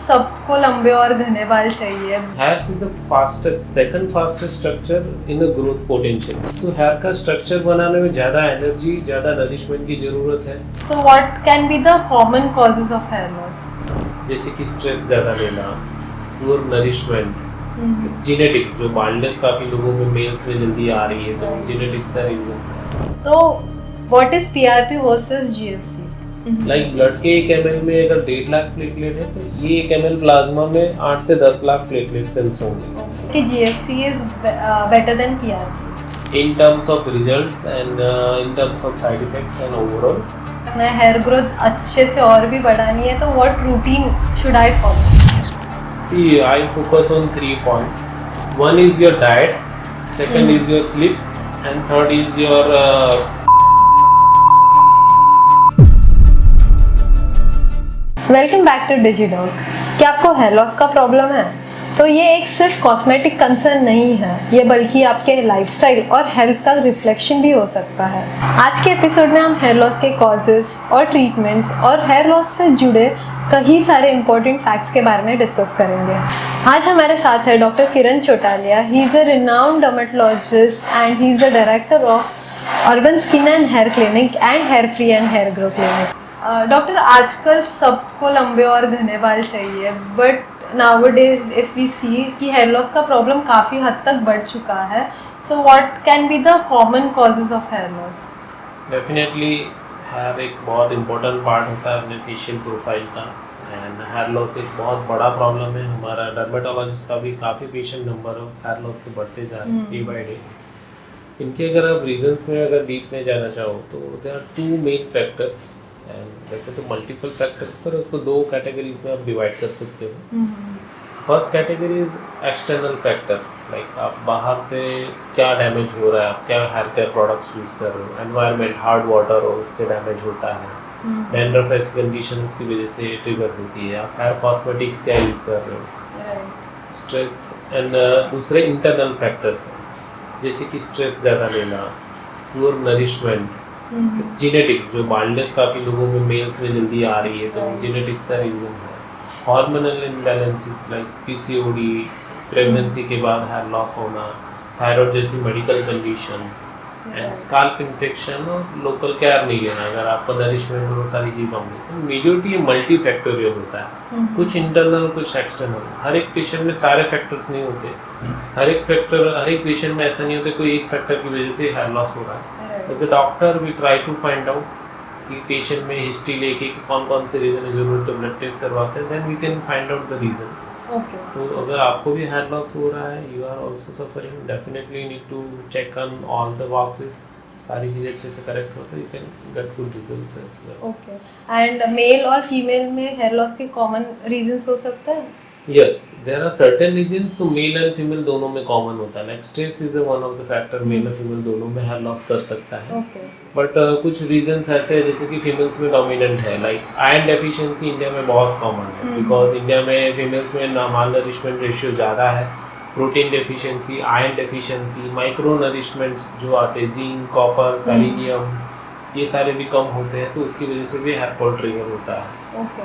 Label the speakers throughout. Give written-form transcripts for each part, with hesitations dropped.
Speaker 1: सबको लंबे और घने बाल चाहिए।
Speaker 2: Hairs is the second fastest structure in the growth potential. तो hair का structure बनाने में ज़्यादा energy, ज़्यादा nourishment की ज़रूरत है।
Speaker 1: So what can be the common causes of hair loss?
Speaker 2: जैसे कि stress ज़्यादा लेना, poor nourishment, genetic जो baldness काफ़ी लोगों में males में जल्दी आ रही है तो genetics का reason है।
Speaker 1: तो what is PRP versus GFC?
Speaker 2: Like blood के 1 ml में अगर 1.5 लाख प्लेटलेट है तो ये 1 ml प्लाज्मा में 8 से 10 लाख प्लेटलेट सेल्स होंगे।
Speaker 1: कि GFC is better than PRP
Speaker 2: in terms of results and in terms of side effects and overall.
Speaker 1: अपना हेयर ग्रोथ अच्छे से और भी बढ़ानी है तो what routine should I follow?
Speaker 2: See, I focus on 3 points. One is your diet, second is your sleep, and third is your
Speaker 1: welcome back to Digidog. क्या आपको हेयर लॉस का प्रॉब्लम है? तो ये एक सिर्फ कॉस्मेटिक कंसर्न नहीं है, ये बल्कि आपके लाइफस्टाइल और हेल्थ का रिफ्लेक्शन भी हो सकता है। आज के एपिसोड में हम हेयर लॉस के कॉजेस और ट्रीटमेंट्स और हेयर लॉस से जुड़े कई सारे इंपॉर्टेंट फैक्ट्स के बारे में डिस्कस करेंगे। आज हमारे साथ है doctor Kiran Chautalia. He is a renowned dermatologist and he is the director of urban skin and hair clinic and hair free and hair grow clinic. Doctor, आजकल सबको लंबे और घने बाल चाहिए, but nowadays if we see कि हेयर लॉस का problem काफ़ी हद तक बढ़ चुका है। So what can be the common causes of hair loss?
Speaker 2: Definitely hair एक बहुत इंपॉर्टेंट पार्ट होता है अपने फेशियल प्रोफाइल का, एंड हेयर लॉस एक बहुत बड़ा प्रॉब्लम है। हमारा डर्मेटोलॉजिस्ट का भी काफ़ी patient number of hair loss के बढ़ते जा रहे हैं डे बाई डे। इनके अगर आप रीजंस में अगर डीप में जाना चाहो तो there are 2 main factors, and वैसे तो मल्टीपल फैक्टर्स पर उसको 2 कैटेगरीज में आप डिवाइड कर सकते हो। First category is external factor, like आप बाहर से क्या डैमेज हो रहा है, आप क्या हेयर केयर प्रोडक्ट्स यूज़ कर रहे हो, एनवायरनमेंट, हार्ड वाटर हो उससे डैमेज होता है, डैंड्रफ ऐसी कंडीशंस की वजह से ट्रिगर होती है, आप हेयर कॉस्मेटिक्स क्या यूज़ कर रहे हो, स्ट्रेस, एंड दूसरे इंटरनल फैक्टर्स हैं जैसे कि स्ट्रेस ज़्यादा लेना, पुअर नरिशमेंट, जेनेटिक जो बाल्डनेस काफ़ी लोगों में मेल्स में जल्दी आ रही है तो जेनेटिक्स का रीजन है, hormonal imbalances like PCOD, pregnancy के बाद हेयर लॉस होना, थायराइड जैसी medical conditions, and scalp infection और लोकल केयर नहीं लेना अगर आपको नरिशमेंट और वो सारी चीज़ कम है तो मेजोरिटी ये मल्टी फैक्टोरियल होता है, कुछ इंटरनल कुछ एक्सटर्नल। हर एक पेशेंट में सारे फैक्टर्स नहीं होते, हर एक पेशेंट में ऐसा नहीं होता कोई एक फैक्टर की वजह से हेयर लॉस हो रहा है। As a doctor we try to find out कि पेशेंट में हिस्ट्री लेके कि कौन कौन से रीज़न है ज़रूरत तो ब्लड टेस्ट करवाते हैं, then we can find out the reason. तो अगर आपको भी हेयर लॉस हो रहा है, you are also suffering, definitely need to check on all the boxes, सारी चीज़ें अच्छे से करेक्ट हो तो you can get good results.
Speaker 1: Okay, and male और फीमेल में हेयर लॉस के कॉमन रीजंस हो सकते हैं?
Speaker 2: Yes, there are certain reasons, so male and female दोनों में common होता है, like stress is one of the factor, male और female दोनों में hair loss कर सकता है। But कुछ reasons ऐसे हैं जैसे कि females में dominant है, like iron deficiency इंडिया में बहुत common है, because इंडिया में females में malnourishment ratio ज़्यादा है, protein deficiency, iron deficiency, micro nourishments जो आते हैं जिंक, कॉपर, सेलेनियम, ये सारे भी कम होते हैं तो उसकी वजह से भी हेयर फॉल ट्रिगर होता है।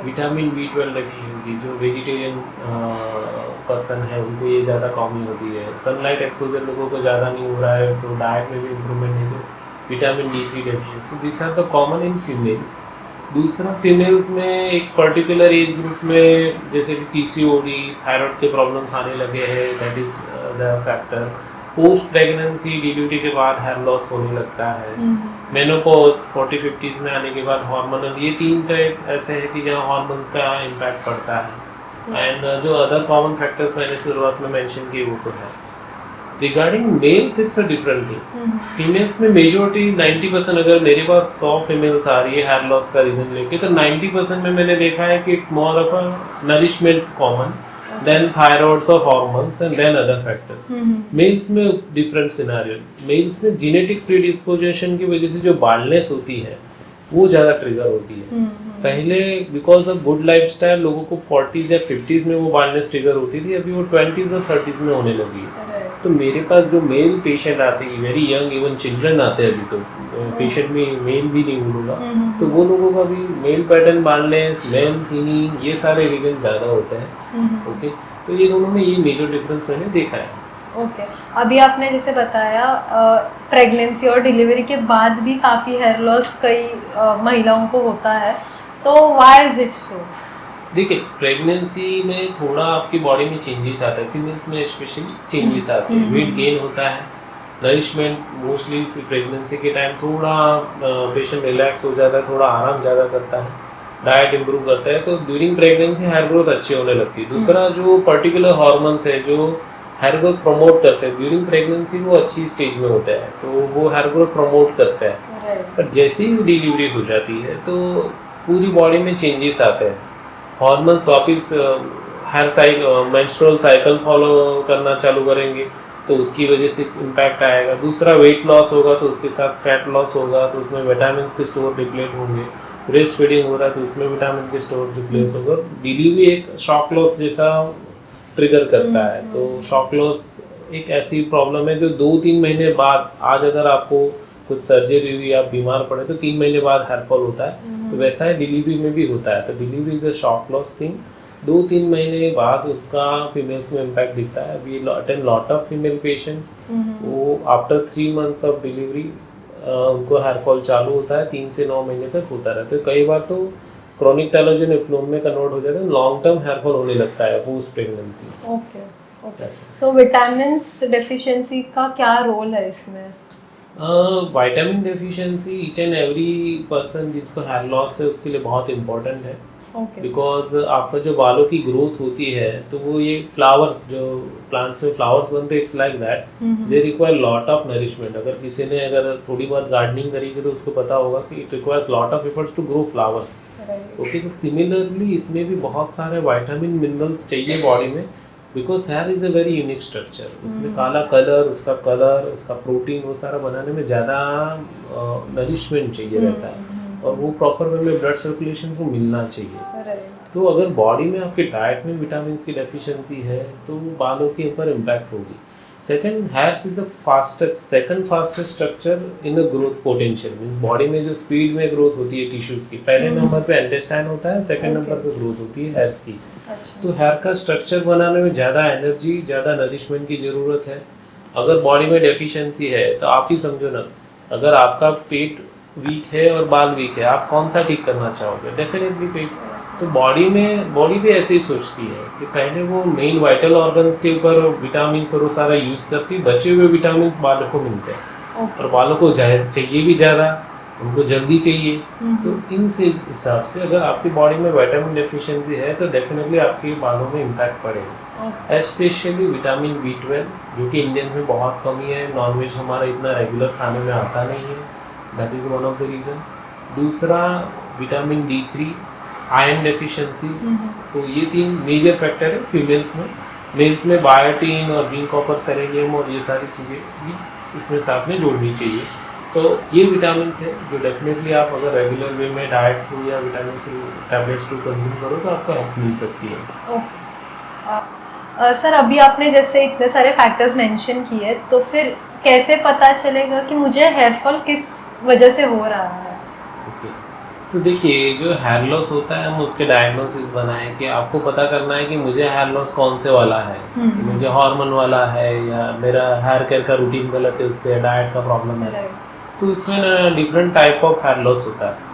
Speaker 2: विटामिन B12 डेफिशिएंसी जो वेजिटेरियन पर्सन है उनको ये ज़्यादा कॉमन होती है। सनलाइट एक्सपोजर लोगों को ज़्यादा नहीं हो रहा है तो डाइट में भी इम्प्रूवमेंट है तो vitamin D3 deficiency, this are the common in females. दूसरा फीमेल्स में एक पर्टिकुलर एज ग्रुप में जैसे कि PCOD, थायराइड के प्रॉब्लम्स आने लगे हैं, that is the factor. Post pregnancy delivery के बाद हेयर लॉस होने लगता है, मेनोपॉज 40-50s में आने के बाद हार्मोनल, ये 3 टाइप ऐसे हैं कि जहाँ हार्मोन्स का इम्पैक्ट पड़ता है, एंड जो अदर कॉमन फैक्टर्स मैंने शुरुआत में मेंशन किए वो तो है। Regarding males it's a different thing, females में मेजोरिटी 90%, अगर मेरे पास 100 फीमेल्स आ रही है हेयर लॉस का रीजन लेके तो 90% में मैंने देखा है कि it's more of a nourishment common, then thyroids or hormones and then other factors. Males में different scenario, males में genetic predisposition की वजह से जो बाल्डनेस होती है वो ज़्यादा ट्रिगर होती है। पहले बिकॉज ऑफ गुड लाइफस्टाइल लोगों को 40s या 50s में वो बाल्डनेस ट्रिगर होती थी, अभी वो 20s और 30s में होने लगी है। तो मेरे पास जो मेल पेशेंट आते हैं, वेरी यंग इवन चिल्ड्रन आते हैं, अभी तो पेशेंट में मेल भी नहीं बोलूँगा, तो वो लोगों का भी मेल पैटर्न बाल्डनेस, मेल थीनिंग, ये सारे रीजन ज़्यादा होते हैं। ओके, तो ये दोनों में ये मेजर डिफरेंस मैंने देखा है।
Speaker 1: ओके, अभी आपने जैसे बताया प्रेगनेंसी और डिलीवरी के बाद भी काफ़ी हेयर लॉस कई महिलाओं को होता है, तो व्हाई इज इट सो?
Speaker 2: देखिए, प्रेगनेंसी में थोड़ा आपकी बॉडी में चेंजेस आता है, फीमेल्स में स्पेशली चेंजेस आते हैं, वेट गेन होता है, नरिशमेंट मोस्टली प्रेगनेंसी के टाइम थोड़ा पेशेंट रिलैक्स हो जाता है, थोड़ा आराम ज़्यादा करता है, डाइट इंप्रूव करता है, तो ड्यूरिंग प्रेगनेंसी हेयर ग्रोथ अच्छी होने लगती है। दूसरा जो पर्टिकुलर हार्मोन्स है जो हेयर ग्रोथ प्रमोट करते हैं ड्यूरिंग प्रेगनेंसी, वो अच्छी स्टेज में होते हैं, तो वो हेयर ग्रोथ प्रमोट करते हैं। पर जैसे ही डिलीवरी हो जाती है तो पूरी बॉडी में चेंजेस आते हैं, हॉर्मोन्स वापस हर मेंस्ट्रुअल साइकिल फॉलो करना चालू करेंगे, तो उसकी वजह से इम्पैक्ट आएगा। दूसरा वेट लॉस होगा तो उसके साथ फैट लॉस होगा, तो उसमें विटामिन के स्टोर डिप्लीट होंगे। ब्रेस्ट फीडिंग हो रहा है तो उसमें विटामिन के स्टोर डिप्लीट होगा। डिलीवरी एक शॉक लॉस जैसा ट्रिगर करता है, तो शॉक लॉस एक ऐसी प्रॉब्लम है जो 2-3 महीने बाद, आज अगर आपको कुछ सर्जरी हुई, आप बीमार पड़े तो 3 महीने बाद हेयर फॉल होता है, तो वैसा है डिलीवरी में भी होता है। तो delivery is a shock loss thing, 2-3 महीने बाद उसका फीमेल्स में इम्पैक्ट दिखता है। We attend lot of female patients, वो आफ्टर 3 मंथ्स ऑफ डिलीवरी उनको हेयर फॉल चालू होता है, 3 से 9 महीने तक होता रहता है। कई बार तो क्रॉनिक टैलोजन इफ्लूम में कन्वर्ट हो जाता है, लॉन्ग टर्म हेयर फॉल होने लगता है पोस्ट प्रेगनेंसी।
Speaker 1: ओके ओके, सो विटामिन्स डेफिशिएंसी का क्या रोल है इसमें?
Speaker 2: Vitamin deficiency each and every person जिसको हेयर लॉस है उसके लिए बहुत इंपॉर्टेंट है, बिकॉज आपका जो बालों की ग्रोथ होती है, तो वो ये फ्लावर्स, जो प्लांट्स में फ्लावर्स बनते हैं, it's like that, they require lot of nourishment. अगर किसी ने अगर थोड़ी बहुत गार्डनिंग करी तो उसको पता होगा कि it requires lot of efforts to grow flowers. Okay, तो सिमिलरली इसमें भी बहुत सारे विटामिन मिनरल्स चाहिए बॉडी में, because hair is a very unique structure. उसमें काला कलर, उसका प्रोटीन, वो सारा बनाने में ज़्यादा नरिशमेंट चाहिए रहता है, और वो प्रॉपर वे में ब्लड सर्कुलेशन को मिलना चाहिए। तो अगर बॉडी में आपके डाइट में विटामिन की डेफिशिएंसी है तो बालों के ऊपर इम्पैक्ट होगी। Second, hairs is the second fastest structure in the growth potential, means body में जो स्पीड में ग्रोथ होती है टिश्यूज की, पहले नंबर पे इंटेस्टाइन होता है, सेकंड नंबर पे ग्रोथ होती है हेयर्स की। तो हेयर का स्ट्रक्चर बनाने में ज़्यादा एनर्जी, ज़्यादा नरिशमेंट की ज़रूरत है। अगर बॉडी में डेफिशिएंसी है तो आप ही समझो ना, अगर आपका पेट वीक है और बाल वीक है, आप कौन सा ठीक करना चाहोगे? डेफिनेटली पेट। तो बॉडी भी ऐसे ही सोचती है कि पहले वो मेन वाइटल ऑर्गन्स के ऊपर विटामिन और वो सारा यूज़ करती, बचे हुए विटामिन बालों को मिलते हैं, और बालों को चाहिए भी ज़्यादा, उनको जल्दी चाहिए। तो इन से हिसाब से अगर आपकी बॉडी में विटामिन डेफिशिएंसी है तो डेफिनेटली आपके बालों में इम्पैक्ट पड़ेगा। स्पेशली विटामिन B12, जो कि इंडियन में बहुत कमी है, नॉनवेज हमारा इतना रेगुलर खाने में आता नहीं है, that is one of the reason. दूसरा विटामिन D3, आयरन डेफिशिएंसी। तो ये 3 मेजर फैक्टर है फीमेल्स में। मेल्स में बायोटीन और जिंक, कॉपर, सेलेनियम और ये सारी चीज़ें भी इसमें साथ में जोड़नी चाहिए। तो ये विटामिन है जो डेफिनेटली आप अगर रेगुलर वे में डाइट थ्रू या vitamin C tablets through consume करो तो आपको हेल्प मिल सकती है।
Speaker 1: सर, अभी आपने जैसे इतने सारे फैक्टर्स मेंशन किए, तो फिर कैसे पता चलेगा कि मुझे हेयर फॉल किस वजह से हो रहा है?
Speaker 2: ओके, तो देखिए, जो हेयर लॉस होता है, हम उसके डायग्नोसिस बनाएं कि आपको पता करना है कि मुझे हेयर लॉस कौन से वाला है, कि मुझे हार्मोन वाला है या मेरा हेयर केयर का रूटीन गलत है, उससे डाइट का प्रॉब्लम है। तो इसमें ना different type of hair loss होता है।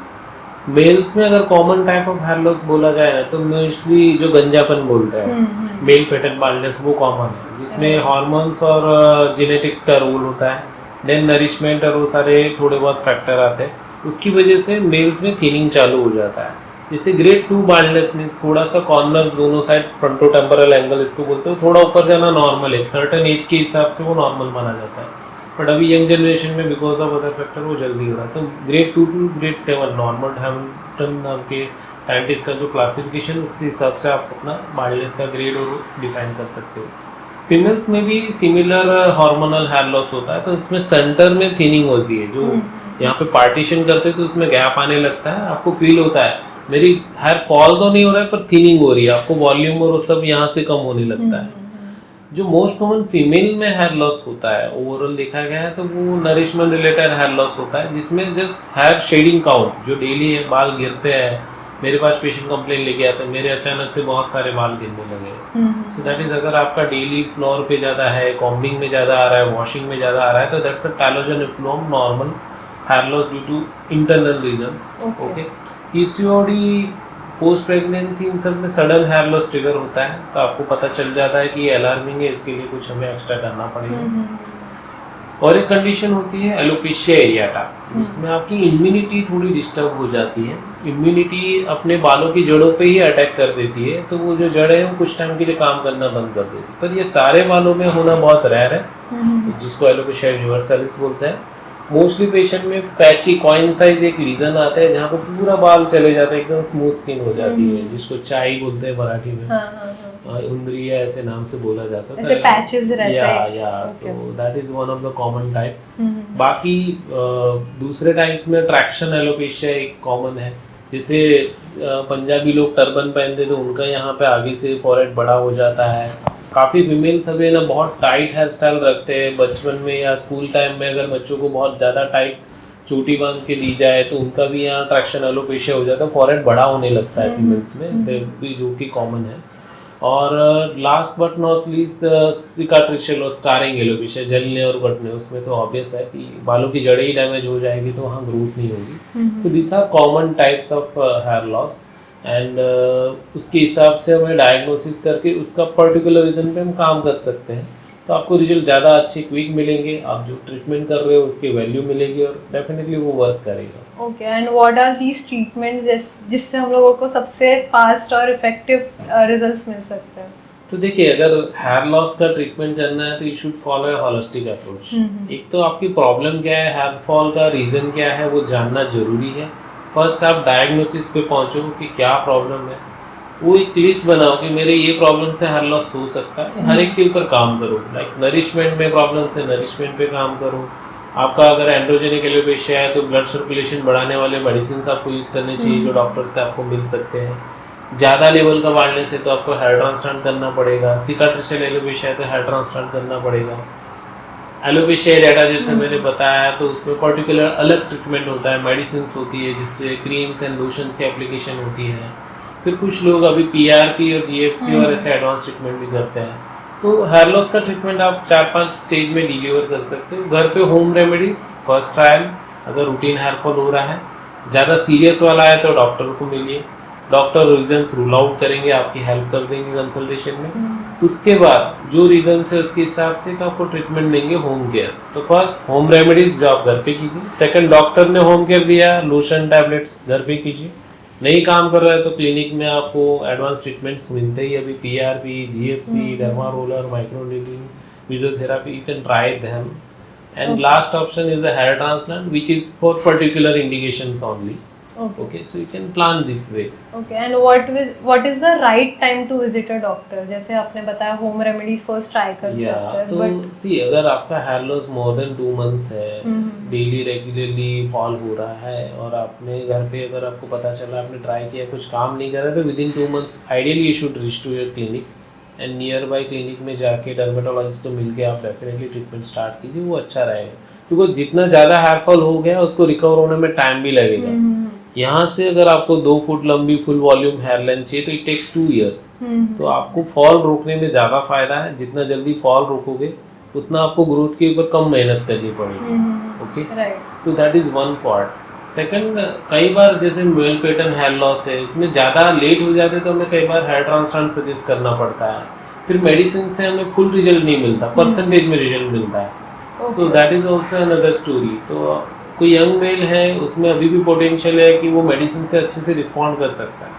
Speaker 2: मेल्स में अगर common type of hair loss बोला जाए ना, तो मोस्टली जो गंजापन बोलते हैं, मेल पैटर्न बाल्डनेस, वो कॉमन है, जिसमें हार्मोन्स और जेनेटिक्स का रोल होता है, देन नरिशमेंट और वो सारे थोड़े बहुत फैक्टर आते हैं। उसकी वजह से मेल्स में थिनिंग चालू हो जाता है। जैसे ग्रेड 2 बाल्डनेस में थोड़ा सा कॉर्नर्स दोनों साइड, फ्रंटोटेम्पोरल एंगल इसको बोलते हैं, थोड़ा ऊपर जाना नॉर्मल है, सर्टेन एज के हिसाब से वो नॉर्मल माना जाता है। बट अभी यंग जनरेशन में बिकॉज ऑफ अदर फैक्टर वो जल्दी हो रहा है। तो grade 2 to grade 7 normal Hamilton नाम के साइंटिस्ट का जो क्लासिफिकेशन, उस हिसाब से आप अपना बाल्डनेस का ग्रेड और डिफाइन कर सकते हो। फीमेल्स में भी सिमिलर हार्मोनल हेयर लॉस होता है, तो इसमें सेंटर में थिनिंग होती है, जो यहाँ पे पार्टीशन करते हैं तो उसमें गैप आने लगता है, आपको फील होता है मेरी हेयर फॉल तो नहीं हो रहा है पर थिनिंग हो रही है, आपको वॉल्यूम और वो सब यहाँ से कम होने लगता है। जो मोस्ट कॉमन फीमेल में हेयर लॉस होता है ओवरऑल देखा गया है तो वो नरिशमेंट रिलेटेड हेयर लॉस होता है, जिसमें जस्ट हेयर शेडिंग काउंट जो डेली बाल गिरते हैं, मेरे पास पेशेंट कंप्लेन लेके आते हैं मेरे अचानक से बहुत सारे बाल गिरने लगे। सो दैट इज अगर आपका डेली फ्लोर पे ज़्यादा है, कॉम्बिंग में ज़्यादा आ रहा है, वॉशिंग में ज़्यादा आ रहा है, तो that's a telogen effluvium normal hair loss due to internal reasons. Okay, PCOD post pregnancy इन सब में सडन हेयर लॉस ट्रिगर होता है, तो आपको पता चल जाता है कि ये अलार्मिंग है, इसके लिए कुछ हमें एक्स्ट्रा करना पड़ेगा। और एक कंडीशन होती है एलोपेशिया एरियाटा, जिसमें आपकी इम्यूनिटी थोड़ी डिस्टर्ब हो जाती है। इम्यूनिटी अपने बालों की जड़ों पे ही अटैक कर देती है, तो वो जो जड़ है वो कुछ टाइम के लिए काम करना बंद कर देती है। पर ये सारे बालों में होना बहुत रेयर है, जिसको एलोपेशिया यूनिवर्सलिस बोलते हैं। मोस्टली पेशेंट में पैची कॉइन साइज एक लीजन आता है जहाँ पर पूरा बाल चले जाता है, एकदम स्मूथ स्किन हो जाती है, जिसको चाई बोलते हैं मराठी में, उंदरिया ऐसे नाम से बोला जाता है,
Speaker 1: ऐसे पैचेस रहते हैं।
Speaker 2: या so that is one of the common type. बाकी दूसरे टाइप्स में ट्रैक्शन एलोपेशिया एक कॉमन है, जैसे पंजाबी लोग टर्बन पहनते तो उनका यहाँ पे आगे से फॉरहेड बड़ा हो जाता है। काफ़ी फीमेल सभी ना बहुत टाइट हेयर स्टाइल रखते हैं बचपन में या स्कूल टाइम में, अगर बच्चों को बहुत ज़्यादा टाइट चोटी बांध के दी जाए तो उनका भी यहाँ ट्रैक्शन एलोपेशिया हो जाता है, फॉरहेड बड़ा होने लगता है फीमेल्स में, भी जो कि कॉमन है। और लास्ट बट नॉट लीस्ट सिकाट्रिशियल और स्टारिंग एलोपेशिया, जलने और बटने, उसमें तो ऑब्वियस है कि बालों की जड़ें ही डैमेज हो जाएगी तो वहाँ ग्रोथ नहीं होगी। तो this are common types of hair loss and उसके हिसाब से हमें डायग्नोसिस करके उसका पर्टिकुलर रीजन पे हम काम कर सकते हैं, तो आपको रिजल्ट ज़्यादा अच्छे क्विक मिलेंगे, आप जो ट्रीटमेंट कर रहे हो उसकी वैल्यू मिलेगी और डेफिनेटली वो वर्क करेगा।
Speaker 1: Okay, and what are these treatments जिससे हम लोगों को सबसे फास्ट और इफेक्टिव रिजल्ट्स मिल सकते हैं?
Speaker 2: तो देखिए, अगर हेयर लॉस का ट्रीटमेंट करना है तो you should follow A holistic approach. एक तो आपकी प्रॉब्लम क्या है, हेयर फॉल का रीज़न क्या है, वो जानना जरूरी है। फर्स्ट आप डायग्नोसिस पे पहुंचो कि क्या प्रॉब्लम है, वो एक लिस्ट बनाओ कि मेरे ये प्रॉब्लम से हेयर लॉस हो सकता है, हर एक के ऊपर काम करो। लाइक नरिशमेंट में प्रॉब्लम से नरिशमेंट पे काम करो। आपका अगर एंड्रोजेनिक एलोपेशिया है तो ब्लड सर्कुलेशन बढ़ाने वाले मेडिसिन आपको यूज़ करने चाहिए जो डॉक्टर से आपको मिल सकते हैं। ज़्यादा लेवल का वायरनेस है तो आपको हेयर ट्रांसप्लांट करना पड़ेगा। सिकाट्रिशियल एलोपेशिया है तो हेयर ट्रांसप्लांट करना पड़ेगा। एलोपेशिया एरियाटा जैसे मैंने बताया तो उसमें पर्टिकुलर अलग ट्रीटमेंट होता है, मेडिसिन होती है जिससे क्रीम्स एंड लोशंस की एप्लीकेशन होती है। फिर कुछ लोग अभी पीआरपी और जीएफसी और ऐसे एडवांस ट्रीटमेंट भी करते हैं। तो हेयर लॉस का ट्रीटमेंट आप 4-5 स्टेज में डिलीवर कर सकते हो। घर पे होम रेमेडीज फर्स्ट ट्रायल, अगर रूटीन हेयर फॉल हो रहा है, ज़्यादा सीरियस वाला है तो डॉक्टर को मिलिए, डॉक्टर रीजंस रूल आउट करेंगे, आपकी हेल्प कर देंगे कंसल्टेशन में। उसके बाद जो रीजन है उसके हिसाब से तो आपको ट्रीटमेंट देंगे होम केयर। तो फर्स्ट होम रेमेडीज जो आप घर पे कीजिए, सेकंड डॉक्टर ने होम केयर दिया, लोशन टैबलेट्स घर पे कीजिए। नहीं काम कर रहा है तो क्लिनिक में आपको एडवांस ट्रीटमेंट्स मिलते ही, अभी PRP, GFC, derma roller, microneedling, physiotherapy, you can try them. And last option is a hair transplant, which is for particular indications only. Okay, so you can plan this way.
Speaker 1: Okay, and what is the right time to visit a doctor? जैसे आपने बताया home remedies first try कर सकते हैं,
Speaker 2: तो see अगर आपका hair loss more than 2 months है, डेली रेगुलरली फॉल हो रहा है और आपने घर पे अगर आपको पता चला आपने ट्राई किया कुछ काम नहीं कर रहा तो within 2 months ideally you should reach to your clinic and nearby clinic में जाके डर्मेटोलॉजिस्ट को मिलके आप डेफिनेटली ट्रीटमेंट स्टार्ट कीजिए, वो अच्छा रहेगा। क्योंकि जितना ज़्यादा हेयर फॉल हो गया उसको रिकवर होने में टाइम भी लगेगा। यहाँ से अगर आपको 2 फुट लंबी फुल वॉल्यूम हेयर लेंथ चाहिए तो इट टेक्स 2 years। तो आपको फॉल रोकने में ज़्यादा फायदा है, जितना जल्दी फॉल रोकोगे उतना आपको ग्रोथ के ऊपर कम मेहनत करनी पड़ेगी। ओके, तो that is one part. Second, कई बार जैसे मेल पैटर्न हेयर लॉस है उसमें ज़्यादा लेट हो जाते तो हमें कई बार हेयर ट्रांसप्लांट सजेस्ट करना पड़ता है, फिर मेडिसिन से हमें फुल रिजल्ट नहीं मिलता, परसेंटेज में रिजल्ट मिलता है। So that is also another story. तो कोई यंग मेल है उसमें अभी भी पोटेंशियल है कि वो मेडिसिन से अच्छे से रिस्पॉन्ड कर सकता है।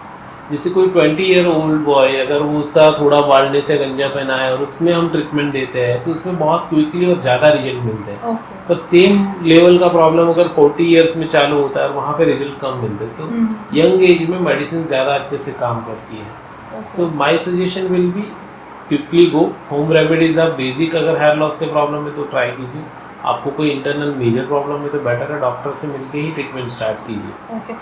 Speaker 2: जैसे कोई 20-year-old बॉय अगर वो उसका थोड़ा बाल्डनेस या गंजापन है और उसमें हम ट्रीटमेंट देते हैं तो उसमें बहुत क्विकली और ज़्यादा रिजल्ट मिलते हैं। पर सेम लेवल का प्रॉब्लम अगर 40 years में चालू होता है और वहाँ पे रिजल्ट कम मिलते हैं, तो यंग एज में मेडिसिन ज़्यादा अच्छे से काम करती है। So my suggestion will be quickly go home remedies. आप बेसिक अगर हेयर लॉस के प्रॉब्लम है तो ट्राई कीजिए, आपको कोई इंटरनल मेजर प्रॉब्लम है तो बेटर है डॉक्टर से मिलके ही ट्रीटमेंट स्टार्ट कीजिए।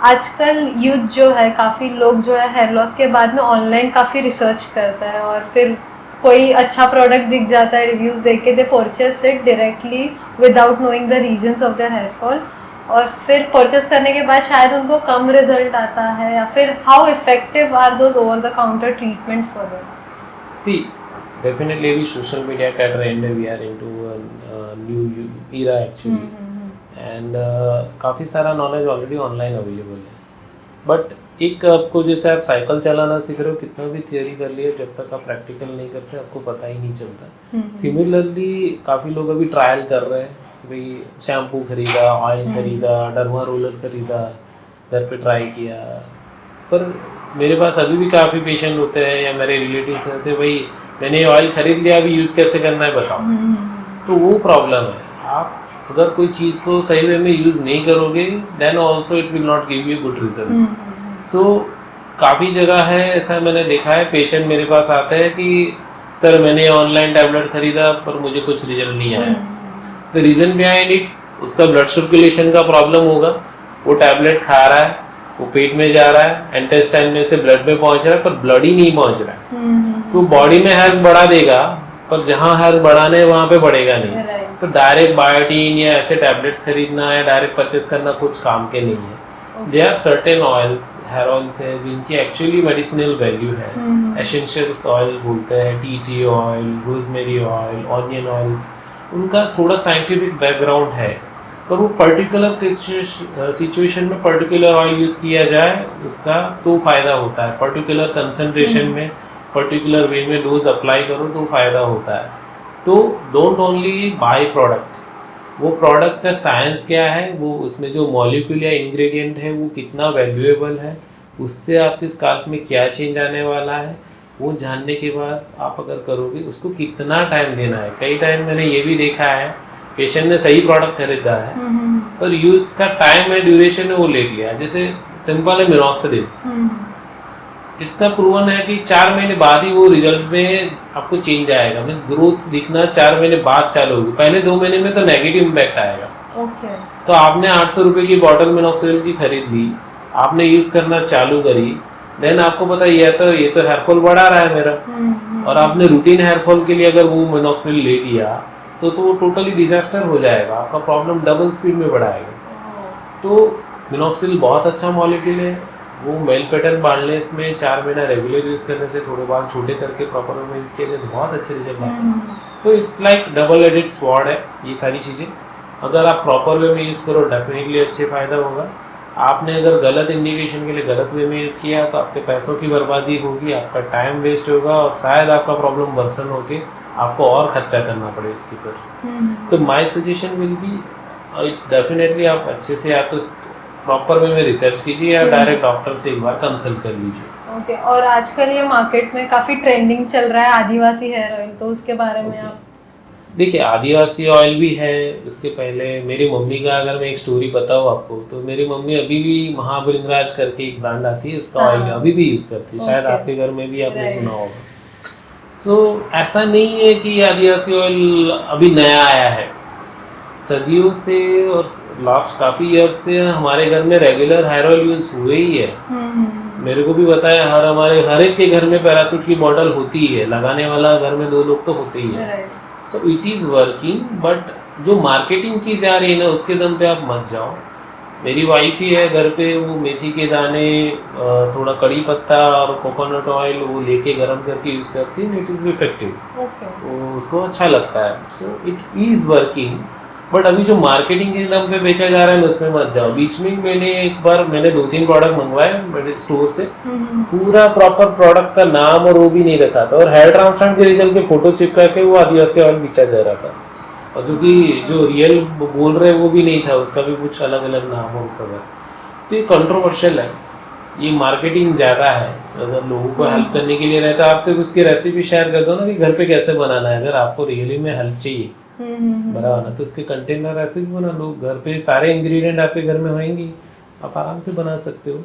Speaker 1: आजकल यूथ जो है, काफ़ी लोग जो है हेयर लॉस के बाद में ऑनलाइन काफ़ी रिसर्च करता है और फिर कोई अच्छा प्रोडक्ट दिख जाता है रिव्यूज देख के, they purchase it directly without knowing the reasons of their hair fall, और फिर परचेस करने के बाद शायद उनको कम रिजल्ट आता है, या फिर how effective are those over the counter treatments for them?
Speaker 2: See definitely अभी सोशल मीडिया का ट्रेंड है, we are into new era actually, and काफ़ी सारा नॉलेज ऑलरेडी ऑनलाइन अवेलेबल है। बट एक आपको, जैसे आप साइकिल चलाना सीख रहे हो, कितना भी थियोरी कर लिए, जब तक आप प्रैक्टिकल नहीं करते आपको पता ही नहीं चलता। सिमिलरली काफ़ी लोग अभी ट्रायल कर रहे हैं, भाई शैम्पू खरीदा, ऑयल खरीदा, डर्मा रोलर खरीदा, घर पे ट्राई किया, पर मेरे पास अभी भी काफ़ी पेशेंट होते हैं या मेरे रिलेटिव्स होते हैं, भाई मैंने ऑयल खरीद लिया, अभी यूज़ कैसे करना है बताओ। तो वो प्रॉब्लम है। आप अगर कोई चीज़ को सही वे में यूज़ नहीं करोगे, then also it will not give you good results. So काफ़ी जगह है ऐसा मैंने देखा है, पेशेंट मेरे पास आते हैं कि सर मैंने ऑनलाइन टैबलेट खरीदा पर मुझे कुछ रिजल्ट नहीं आया। द रीज़न बिहाइंड इट, उसका ब्लड सर्कुलेशन का प्रॉब्लम होगा। वो टैबलेट खा रहा है, वो पेट में जा रहा है, इंटेस्टाइन में से ब्लड में पहुंच रहा है, पर ब्लड ही नहीं पहुंच रहा है। तो बॉडी में हेल्थ बढ़ा देगा, पर जहाँ हेल्थ बढ़ाने है वहाँ पे बढ़ेगा नहीं। तो डायरेक्ट बायोटीन या ऐसे टैबलेट्स खरीदना या डायरेक्ट परचेस करना कुछ काम के नहीं है। There are certain oils, hair oils है जिनकी एक्चुअली मेडिसिनल वैल्यू है। एसेंशियल्स ऑयल बोलते हैं, tea tree oil, rosemary oil, onion oil, उनका थोड़ा साइंटिफिक बैकग्राउंड है, पर वो पर्टिकुलर सिचुएशन में पर्टिकुलर ऑयल यूज़ किया जाए उसका तो फ़ायदा होता है। पर्टिकुलर कंसंट्रेशन में, पर्टिकुलर वे में डोज अप्लाई करो तो फ़ायदा होता है। तो डोंट ओनली बाय प्रोडक्ट, वो प्रोडक्ट का साइंस क्या है, वो उसमें जो मॉलिक्यूल या इंग्रेडिएंट है वो कितना वैल्यूएबल है, उससे आपके स्काल्प में क्या चेंज आने वाला है, वो जानने के बाद आप अगर करोगे, उसको कितना टाइम देना है। कई टाइम मैंने ये भी देखा है, पेशेंट ने सही प्रोडक्ट खरीदा है पर यूज़ का टाइम है, ड्यूरेशन है वो ले लिया। जैसे सिंपल है मिनॉक्सिडिल, इसका प्रूवन है कि 4 महीने बाद ही वो रिजल्ट में आपको चेंज आएगा, मीन्स ग्रोथ दिखना 4 महीने बाद चालू होगी। पहले 2 महीने में तो नेगेटिव इम्पैक्ट आएगा। तो आपने 800 रुपये की बॉटल मिनॉक्सिडिल की खरीद ली, आपने यूज़ करना चालू करी, देन आपको पता ये तो हेयरफॉल बढ़ा रहा है मेरा, और आपने रूटीन हेयरफॉल के लिए अगर वो मिनॉक्सिडिल ले लिया तो वो टोटली डिजास्टर हो जाएगा, आपका प्रॉब्लम डबल स्पीड में बढ़ाएगा। तो मिनॉक्सिडिल बहुत अच्छा मॉलिक्यूल है, वो मेल पैटर्न बांधलेस में 4 महीना रेगुलर यूज़ करने से, थोड़े बाल छोटे करके प्रॉपर में यूज़ किया जाए तो बहुत अच्छे रिजल्ट आते हैं। तो इट्स लाइक डबल एडेड स्वॉर्ड है ये सारी चीज़ें। अगर आप प्रॉपर वे में यूज़ करो डेफिनेटली अच्छे फ़ायदा होगा। आपने अगर गलत इंडिकेशन के लिए गलत वे में यूज़ किया तो आपके पैसों की बर्बादी होगी, आपका टाइम वेस्ट होगा, और शायद आपका प्रॉब्लम वर्सन होके आपको और खर्चा करना पड़े उसके ऊपर। तो my suggestion will B, definitely आप अच्छे से या तो प्रॉपर वे में रिसर्च कीजिए या डायरेक्ट डॉक्टर से एक बार कंसल्ट कर लीजिए।
Speaker 1: ओके, और आजकल ये मार्केट में काफ़ी ट्रेंडिंग चल रहा है आदिवासी हेयर ऑयल, तो उसके बारे में आप?
Speaker 2: देखिए आदिवासी ऑयल भी है, उसके पहले मेरी मम्मी का अगर मैं एक स्टोरी बताऊँ आपको, तो मेरी मम्मी अभी भी महाबृंगराज करके एक ब्रांड आती है, उसका ऑयल अभी भी यूज़ करती है, शायद आपके घर में भी आपने सुना होगा। सो ऐसा नहीं है कि आदिवासी ऑयल अभी नया आया है, सदियों से और लास्ट काफ़ी ईयर्स से हमारे घर में रेगुलर हेयर ऑयल यूज़ हुए ही है। मेरे को भी बताया, हर एक के घर में पैराशूट की बॉटल होती ही है, लगाने वाला घर में 2 लोग तो होते ही है। So it is working, but जो मार्केटिंग की जा रही है ना उसके दम पे आप मत जाओ। मेरी वाइफ ही है घर पे, वो मेथी के दाने, थोड़ा कड़ी पत्ता और कोकोनट ऑयल वो लेके गरम करके यूज़ करती है, इट इज़ इफेक्टिव, वो उसको अच्छा लगता है। So it is working, but अभी जो मार्केटिंग के दम पे बेचा जा रहा है ना उसमें मत जाओ। बीच में मैंने 2-3 प्रोडक्ट मंगवाए मेरे स्टोर से, पूरा प्रॉपर प्रोडक्ट का नाम और वो भी नहीं रखा था, और हेयर ट्रांसप्लांट के रिजल्ट के फोटो चिपका के वो आदिवासी ऑयल बेचा जा रहा था, और जो रियल बोल रहे वो भी नहीं था, उसका भी कुछ अलग अलग नाम हो सब है। तो ये कंट्रोवर्शियल है, ये मार्केटिंग ज़्यादा है। अगर लोगों को हेल्प करने के लिए रहता है, आपसे उसकी रेसिपी शेयर कर दो ना कि घर पे कैसे बनाना है, अगर आपको रियली में हेल्प चाहिए बनाना, तो उसके कंटेनर ऐसे भी बना लो, घर पे सारे इंग्रेडिएंट आपके घर में होंगे, आप आराम से बना सकते हो।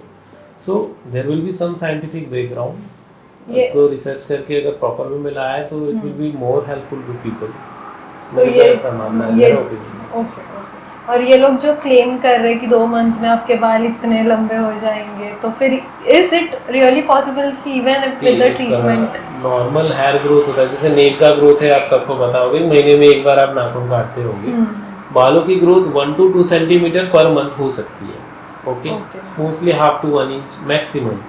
Speaker 2: So there will be some scientific background, उसको रिसर्च करके अगर प्रॉपर वे में लाया तो it will be more helpful to people.
Speaker 1: So ये ओके, और ये लोग जो क्लेम कर रहे हैं कि 2 मंथ में आपके बाल इतने लंबे हो जाएंगे, तो फिर इज इट रियली पॉसिबल कि even with the treatment?
Speaker 2: Normal hair growth होता है, जैसे नेल का ग्रोथ है, आप सबको पता होगा, महीने में एक बार आप नाखून काटते होंगे। बालों की growth 1 to 2 centimetre per month हो सकती है। Okay, mostly half to 1 inch maximum.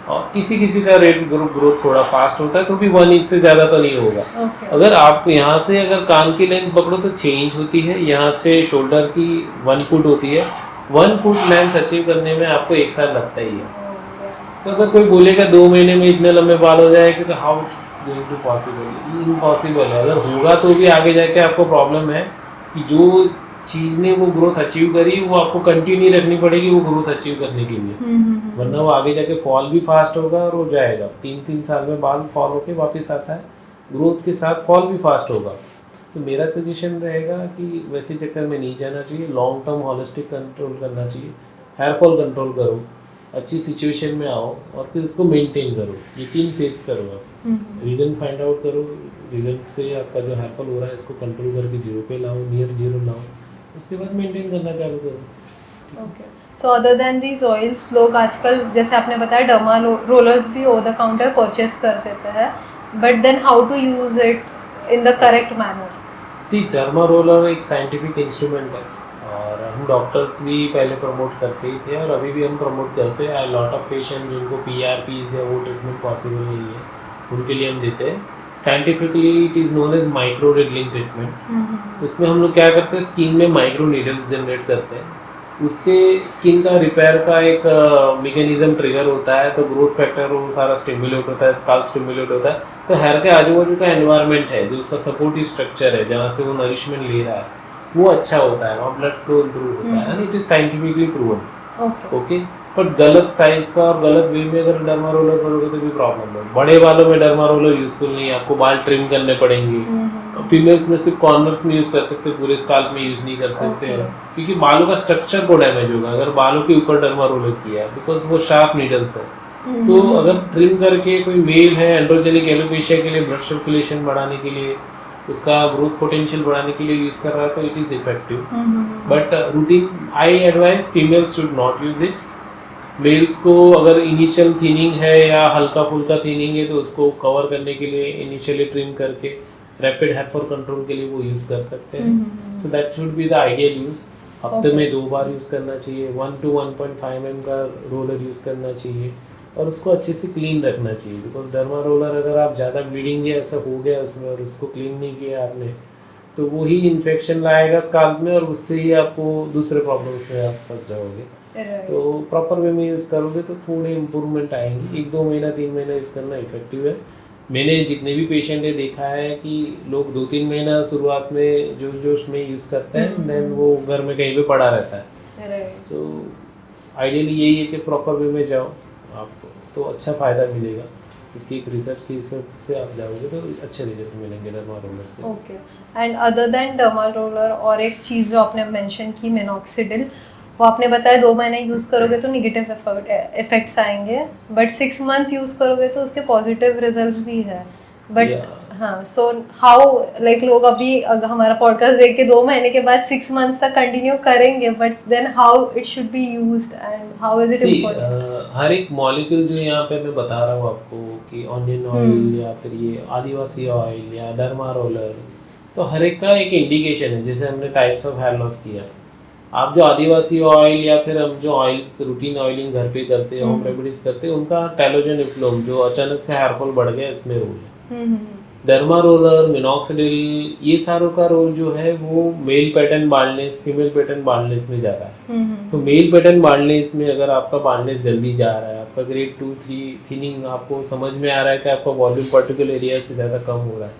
Speaker 2: और किसी किसी का रेट ग्रोथ थोड़ा फास्ट होता है, तो भी 1 इंच से ज़्यादा तो नहीं होगा। अगर आप यहाँ से अगर कान की लेंथ पकड़ो तो 6 इंच होती है, यहाँ से शोल्डर की 1 फुट होती है। 1 फुट लेंथ अचीव करने में आपको 1 साल लगता ही है। तो अगर कोई बोलेगा 2 महीने में इतने लंबे बाल हो जाएंगे, तो how it's going to possible? Impossible है। अगर होगा तो भी आगे जाके आपको प्रॉब्लम है कि जो चीज़ ने वो ग्रोथ अचीव करी वो आपको कंटिन्यू रखनी पड़ेगी वो ग्रोथ अचीव करने के लिए, वरना वो आगे जाके फॉल भी फास्ट होगा और हो जाएगा। 3-3 साल में बाल फॉल होके वापस आता है, ग्रोथ के साथ फॉल भी फास्ट होगा। तो मेरा सजेशन रहेगा कि वैसे चक्कर में नहीं जाना चाहिए, लॉन्ग टर्म हॉलिस्टिक कंट्रोल करना चाहिए, हेयर फॉल कंट्रोल करो, अच्छी सिचुएशन में आओ और फिर उसको मेंटेन करो। ये 3 फेस करो आप, रीज़न फाइंड आउट करो, रीज़न से आपका जो हेयर फॉल हो रहा है इसको कंट्रोल करके 0 पे लाओ, नियर 0 लाओ, उसके बाद मेंटेन करना चालू करो।
Speaker 1: Okay, so other than these oils, लोग आजकल जैसे आपने बताया डर्मा रोलर्स भी ओवर द काउंटर परचेस कर देते हैं, but then how to use it in the correct manner?
Speaker 2: See, derma roller एक साइंटिफिक इंस्ट्रूमेंट है और हम डॉक्टर्स भी पहले प्रमोट करते ही थे और अभी भी हम प्रमोट करते हैं। लॉट ऑफ पेशेंट जिनको PRPs या वो ट्रीटमेंट पॉसिबल नहीं है उनके लिए हम देते हैं। Scientifically it is known as micro needling treatment. उसमें हम लोग क्या करते हैं, स्किन में माइक्रो नीडल्स जनरेट करते हैं, उससे स्किन का रिपेयर का एक मैकेनिज्म ट्रिगर होता है, तो ग्रोथ फैक्टर वो सारा स्टिमुलेट होता है, स्काल्प स्टिमुलेट होता है, तो हेयर के आजू बाजू का एनवायरनमेंट है जो उसका सपोर्टिव स्ट्रक्चर है जहाँ से वो नरिशमेंट ले रहा है वो अच्छा होता है, वहाँ ब्लड फ्लो इम्प्रूव होता है, and it is scientifically proven. Okay, पर गलत साइज का और गलत वे में अगर डर्मा रोलर करोगे तो भी प्रॉब्लम है। बड़े बालों में डर्मा रोलर यूजफुल नहीं है, आपको बाल ट्रिम करने पड़ेंगे। फीमेल्स में सिर्फ कॉर्नर्स में यूज कर सकते हैं, पूरे स्काल्प में यूज नहीं कर सकते हैं, क्योंकि बालों का स्ट्रक्चर को डैमेज होगा अगर बालों के ऊपर डर्मा रोलर किया है, बिकॉज वो शार्प नीडल्स है। तो अगर ट्रिम करके कोई मेल है एंड्रोजेनिक एलोपेशिया के लिए, ब्लड सर्कुलेशन बढ़ाने के लिए, उसका ग्रोथ पोटेंशियल बढ़ाने के लिए यूज कर रहा है तो it is effective, but routine I advise females should not use it. Males को अगर इनिशियल थिनिंग है या हल्का फुल्का थिनिंग है तो उसको कवर करने के लिए इनिशियली ट्रिम करके रैपिड हेयर फॉल कंट्रोल के लिए वो यूज़ कर सकते हैं। So that should be the ideal use. हफ्ते में 2 बार यूज़ करना चाहिए, 1 to 1.5 mm का रोलर यूज़ करना चाहिए और उसको अच्छे से क्लीन रखना चाहिए, बिकॉज डर्मा रोलर अगर आप ज़्यादा ब्लीडिंग या ऐसा हो गया उसमें और उसको क्लीन नहीं किया आपने तो वो ही इन्फेक्शन लाएगा स्काल्प में और उससे ही आपको दूसरे प्रॉब्लम्स में आप फंस जाओगे। तो प्रॉपर वे में यूज़ करोगे तो थोड़े इम्प्रूवमेंट आएंगे। 1-2 महीना 3 महीना यूज़ करना इफेक्टिव है। मैंने जितने भी पेशेंट है देखा है कि लोग 2-3 महीना शुरुआत में जोश जोश में यूज़ करते हैं, देन वो घर में कहीं पे पड़ा रहता है। सो आइडियली यही है कि प्रॉपर वे में जाओ, आपको तो अच्छा फ़ायदा मिलेगा। इसकी एक रिसर्च की हिसाब से आप जाओगे तो अच्छे रिजल्ट मिलेंगे डर्मा रोलर से।
Speaker 1: Okay, and other than derma roller और एक चीज़ जो आपने मेंशन की मिनॉक्सिडिल, वो आपने बताया 2 महीने यूज़ करोगे तो निगेटिव इफेक्ट्स आएंगे, बट 6 मंथ्स यूज़ करोगे तो उसके पॉजिटिव रिजल्ट्स भी है। बट हाँ, सो हाउ लाइक लोग अभी हमारा पॉडकास्ट देख के 2 महीने के बाद 6 मंथ्स तक कंटिन्यू करेंगे, but then how it should be used and how is it important?
Speaker 2: हर एक मॉलिक्यूल जो यहाँ पे मैं बता रहा हूँ आपको कि ऑनियन ऑयल या फिर ये आदिवासी ऑयल या डर्मा रोलर, तो हर एक का एक इंडिकेशन है। जैसे हमने टाइप्स ऑफ हेयर लॉस किया, आप जो आदिवासी ऑयल या फिर हम जो ऑयल्स रूटीन ऑयलिंग घर पे करते हैं, होम रेमेडीज करते हैं, उनका टैलोजन इफ्लोम जो अचानक से हेयर फॉल बढ़ गया इसमें रोल है। डर्मा रोलर, मिनॉक्सिडिल, ये सारों का रोल जो है वो mail pattern baldness, female pattern baldness में जा रहा है। तो मेल पैटर्न बाल्डनेस में अगर आपका बाल्डनेस जल्दी जा रहा है, आपका ग्रेड 2-3 थिनिंग आपको समझ में आ रहा है कि आपका वॉल्यूम पर्टिकुलर एरिया से ज़्यादा कम हो रहा है,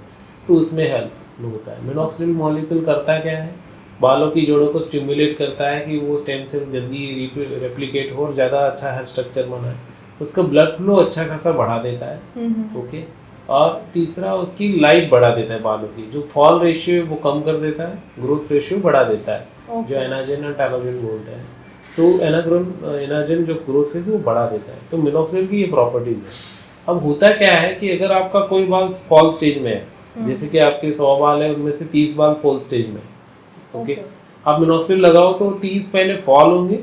Speaker 2: तो उसमें हेल्प होता है। मिनॉक्सिडिल मॉलिक्यूल करता क्या है, बालों की जोड़ों को स्टिमुलेट करता है कि वो स्टेम सेल जल्दी रेप्लिकेट हो और ज़्यादा अच्छा हेयर स्ट्रक्चर बनाए, उसका ब्लड फ्लो अच्छा खासा बढ़ा देता है। ओके, और तीसरा उसकी लाइफ बढ़ा देता है बालों की, जो फॉल रेशियो है वो कम कर देता है, ग्रोथ रेशियो बढ़ा देता है, जो एनाजन और टैलोजन बोलते हैं। तो एनाजन जो ग्रोथ है वो बढ़ा देता है। तो मिनॉक्सिडिल की ये प्रॉपर्टीज है। अब होता क्या है कि अगर आपका कोई बाल फॉल स्टेज में है, जैसे कि आपके 100 बाल है उनमें से 30 बाल फॉल स्टेज में, ओके, आप मिनॉक्सिडिल लगाओ तो 30 पहले फॉल होंगे,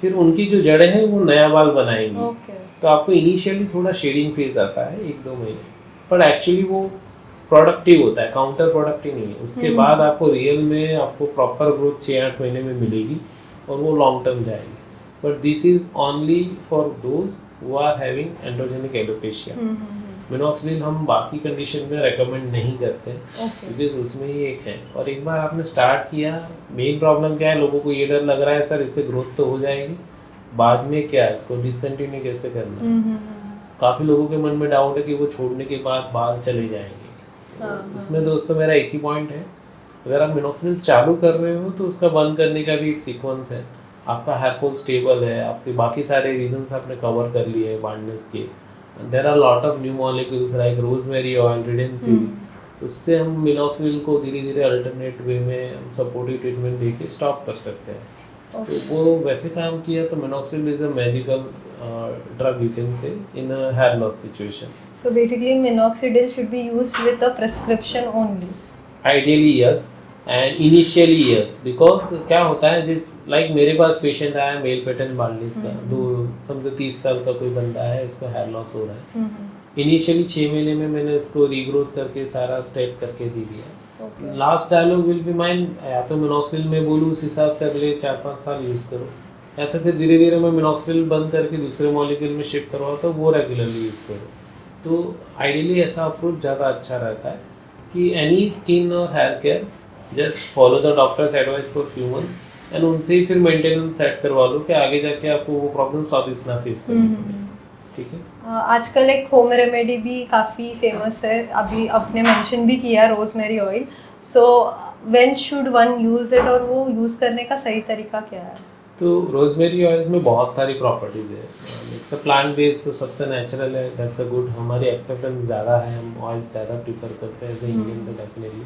Speaker 2: फिर उनकी जो जड़ें हैं वो नया बाल बनाएंगी।
Speaker 1: ओके।
Speaker 2: तो आपको इनिशियली थोड़ा शेडिंग फेज आता है 1-2 महीने, पर एक्चुअली वो प्रोडक्टिव होता है, काउंटर प्रोडक्टिव नहीं है। उसके बाद आपको रियल में आपको प्रॉपर ग्रोथ 6-8 महीने में मिलेगी और वो लॉन्ग टर्म जाएगी। But this is only for those who are having androgenic alopecia. Minoxidil हम बाकी कंडीशन में रेकमेंड नहीं करते क्योंकि उसमें ही एक है। और एक बार आपने स्टार्ट किया, मेन प्रॉब्लम क्या है, लोगों को ये डर लग रहा है सर इससे ग्रोथ तो हो जाएगी, बाद में क्या है इसको डिसकंटिन्यू कैसे करना है। काफ़ी लोगों के मन में डाउट है कि वो छोड़ने के बाद बाल चले जाएंगे। उसमें दोस्तों मेरा एक ही पॉइंट है, अगर आप मिनॉक्सिडिल चालू कर रहे हो तो उसका बंद करने का भी एक सीक्वेंस है। आपका हेयर फॉल स्टेबल है, आपके बाकी सारे रीजंस आपने कवर कर लिए हैं बाल्डनेस के। There are lot of new molecules like rosemary oil, redensyl, उससे हम मिनॉक्सिडिल को धीरे धीरे अल्टरनेट वे में हम सपोर्टिव ट्रीटमेंट देके स्टॉप कर सकते हैं। तो वो वैसे काम किया तो minoxidil is a magical drug you can say in a hair loss situation.
Speaker 1: So basically minoxidil should be used with a prescription only.
Speaker 2: Ideally yes and initially yes, because क्या होता है जिस लाइक मेरे पास पेशेंट आया mail pattern baldness का, दो समझो 30 साल का कोई बंदा है, उसको हेयर लॉस हो रहा है। इनिशियली 6 महीने में मैंने उसको रीग्रोथ करके सारा स्टेट करके दे दिया। Last dialogue will be mine, या तो मिनॉक्सिडिल में बोलूँ उस हिसाब से अगले 4-5 साल यूज़ करो, या तो फिर धीरे धीरे मैं मिनॉक्सिडिल बंद करके दूसरे मॉलिक्यूल में शिफ्ट करवाओ तो वो रेगुलरली यूज़ करो। तो आइडियली ऐसा अप्रोच ज़्यादा अच्छा रहता है कि एनी स्किन और hair care just follow the doctor's advice for few months and उनसे ही फिर मेंटेनेंस सेट करवा लो कि आगे जाके आपको वो प्रॉब्लम्स वापस ना फेस करनी पड़े। ठीक है।
Speaker 1: आजकल एक होम रेमेडी भी काफ़ी फेमस है, अभी आपने मेंशन भी किया rosemary oil. So when should one use it, और वो यूज़ करने का सही तरीका क्या है?
Speaker 2: तो रोजमेरी ऑयल्स में बहुत सारी प्रॉपर्टीज़ है। इट्स अ प्लांट बेस्ड, सबसे नेचुरल है, दैट्स अ गुड। हमारी एक्सेप्टेंस ज़्यादा है, हम ऑयल ज़्यादा प्रीफर करते हैं एज ए इंडियन तो डेफिनेटली।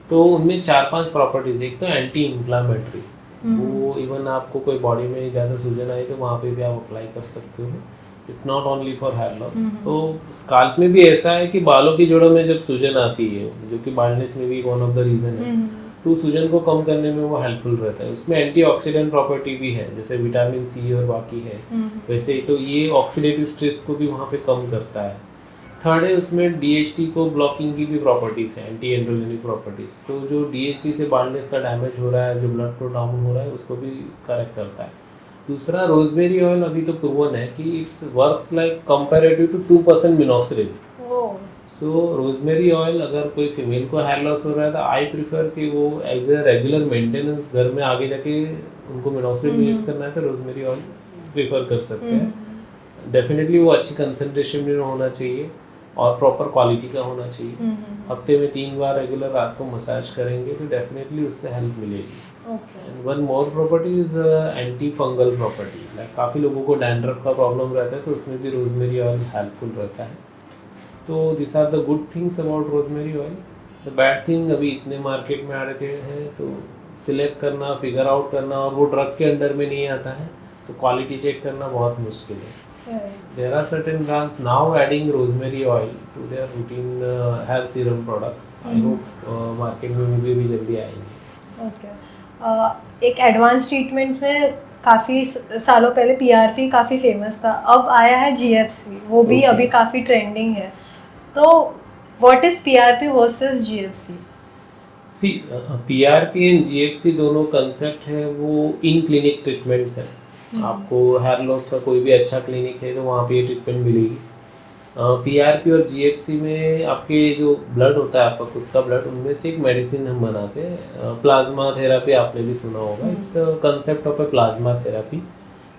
Speaker 2: तो उनमें 4-5 प्रॉपर्टीज़, एक तो एंटी इन्फ्लामेटरी, वो इवन आपको कोई बॉडी में ज़्यादा सूजन आई तो वहाँ पे भी आप अप्लाई कर सकते हो। It's not only for hair loss. तो स्काल्प में भी ऐसा है कि बालों की जड़ों में जब सूजन आती है, जो कि बाल्डनेस में भी वन ऑफ द रीज़न है, तो सूजन को कम करने में वो हेल्पफुल रहता है। उसमें एंटीऑक्सीडेंट प्रॉपर्टी भी है, जैसे विटामिन सी और बाकी है वैसे, तो ये ऑक्सीडेटिव स्ट्रेस को भी वहाँ पे कम करता है। थर्ड है उसमें डीएचटी को ब्लॉकिंग की भी प्रॉपर्टीज़ है, एंटी एंड्रोजेनिक प्रॉपर्टीज़। तो जो डीएचटी से बाल्डनेस का डैमेज हो रहा है, जो ब्लड फ्लो डाउन हो रहा है, उसको भी करेक्ट करता है। दूसरा रोजमेरी ऑयल अभी तो प्रूवन है कि it's works like comparative to 2% minoxidil. So rosemary oil अगर कोई फीमेल को हेयर लॉस हो रहा है तो आई प्रिफर कि वो एज ए रेगुलर मेंटेनेंस घर में आगे जाके उनको मिनॉक्सिडिल यूज़ करना है तो रोजमेरी ऑयल प्रिफर कर सकते हैं। डेफिनेटली वो अच्छी कंसंट्रेशन में होना चाहिए और प्रॉपर क्वालिटी का होना चाहिए। हफ्ते में 3 बार रेगुलर रात को मसाज करेंगे तो डेफिनेटली उससे हेल्प मिलेगी। And one more property is anti fungal property. Like काफ़ी लोगों को डैंड्रफ का प्रॉब्लम रहता है तो उसमें भी रोजमेरी ऑयल हेल्पफुल रहता है। तो this are the good things about rosemary oil. The bad thing अभी इतने मार्केट में आ रहे हैं तो सिलेक्ट करना, फिगर आउट करना, और वो ड्रग के अंडर में नहीं आता है तो क्वालिटी चेक करना बहुत मुश्किल है। There are certain brands now adding rosemary oil to their routine hair serum products. I hope market में भी जल्दी आएंगे।
Speaker 1: ओके। एक एडवांस ट्रीटमेंट्स में काफ़ी सालों पहले पीआरपी काफ़ी फेमस था, अब आया है जीएफसी, वो भी अभी काफ़ी ट्रेंडिंग है। तो what is PRP versus GFC?
Speaker 2: See PRP and GFC दोनों कंसेप्ट है वो इन क्लिनिक ट्रीटमेंट्स है। आपको हेयर लॉस का कोई भी अच्छा क्लिनिक है तो वहाँ पे ये ट्रीटमेंट मिलेगी। पीआरपी और जीएफसी में आपके जो ब्लड होता है, आपका खुद का ब्लड, उनमें से एक मेडिसिन हम बनाते हैं, प्लाज्मा थेरापी, आपने भी सुना होगा। It's concept of A plasma therapy.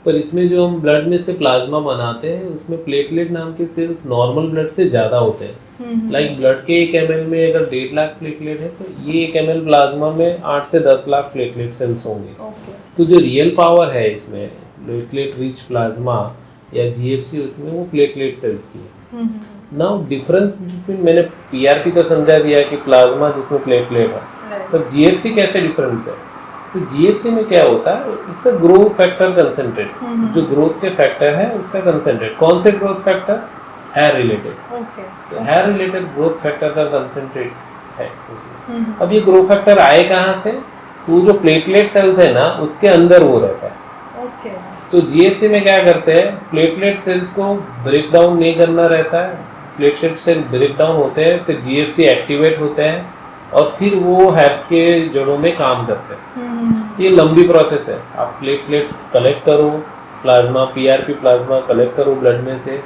Speaker 2: पर इसमें जो हम ब्लड में से प्लाज्मा बनाते हैं उसमें प्लेटलेट नाम के सेल्स नॉर्मल ब्लड से ज़्यादा होते हैं। लाइक ब्लड के 1 ml में अगर 1.5 लाख प्लेटलेट है तो ये 1 ml प्लाज्मा में 8 से 10 लाख प्लेटलेट सेल्स होंगे। तो जो रियल पावर है इसमें प्लेटलेट रिच प्लाज्मा या जीएफसी, उसमें वो प्लेटलेट सेल्स की है। नाउ डिफरेंस बिटवीन, मैंने पीआरपी तो समझा दिया कि प्लाज्मा जिसमें प्लेटलेट है, तो जीएफसी कैसे डिफरेंस है? तो जीएफसी में क्या होता है, it's a growth factor concentrate, जो ग्रोथ के फैक्टर है उसका कंसेंट्रेट। कौन से ग्रोथ फैक्टर? Hair related. तो हेयर रिलेटेड ग्रोथ फैक्टर का कंसेंट्रेट है उसमें। अब ये ग्रोथ फैक्टर आए कहाँ से? वो जो प्लेटलेट सेल्स है ना उसके अंदर वो रहता है।
Speaker 1: ओके।
Speaker 2: तो जीएफसी में क्या करते हैं, प्लेटलेट सेल्स को ब्रेक डाउन नहीं करना रहता है, प्लेटलेट सेल ब्रेक डाउन होते हैं, फिर जीएफसी एक्टिवेट होते हैं और फिर वो हेयर्स के जड़ों में काम करते हैं। ये लंबी प्रोसेस है। आप प्लेटलेट कलेक्ट करो, प्लाज्मा पीआरपी प्लाज्मा कलेक्ट करो ब्लड में से,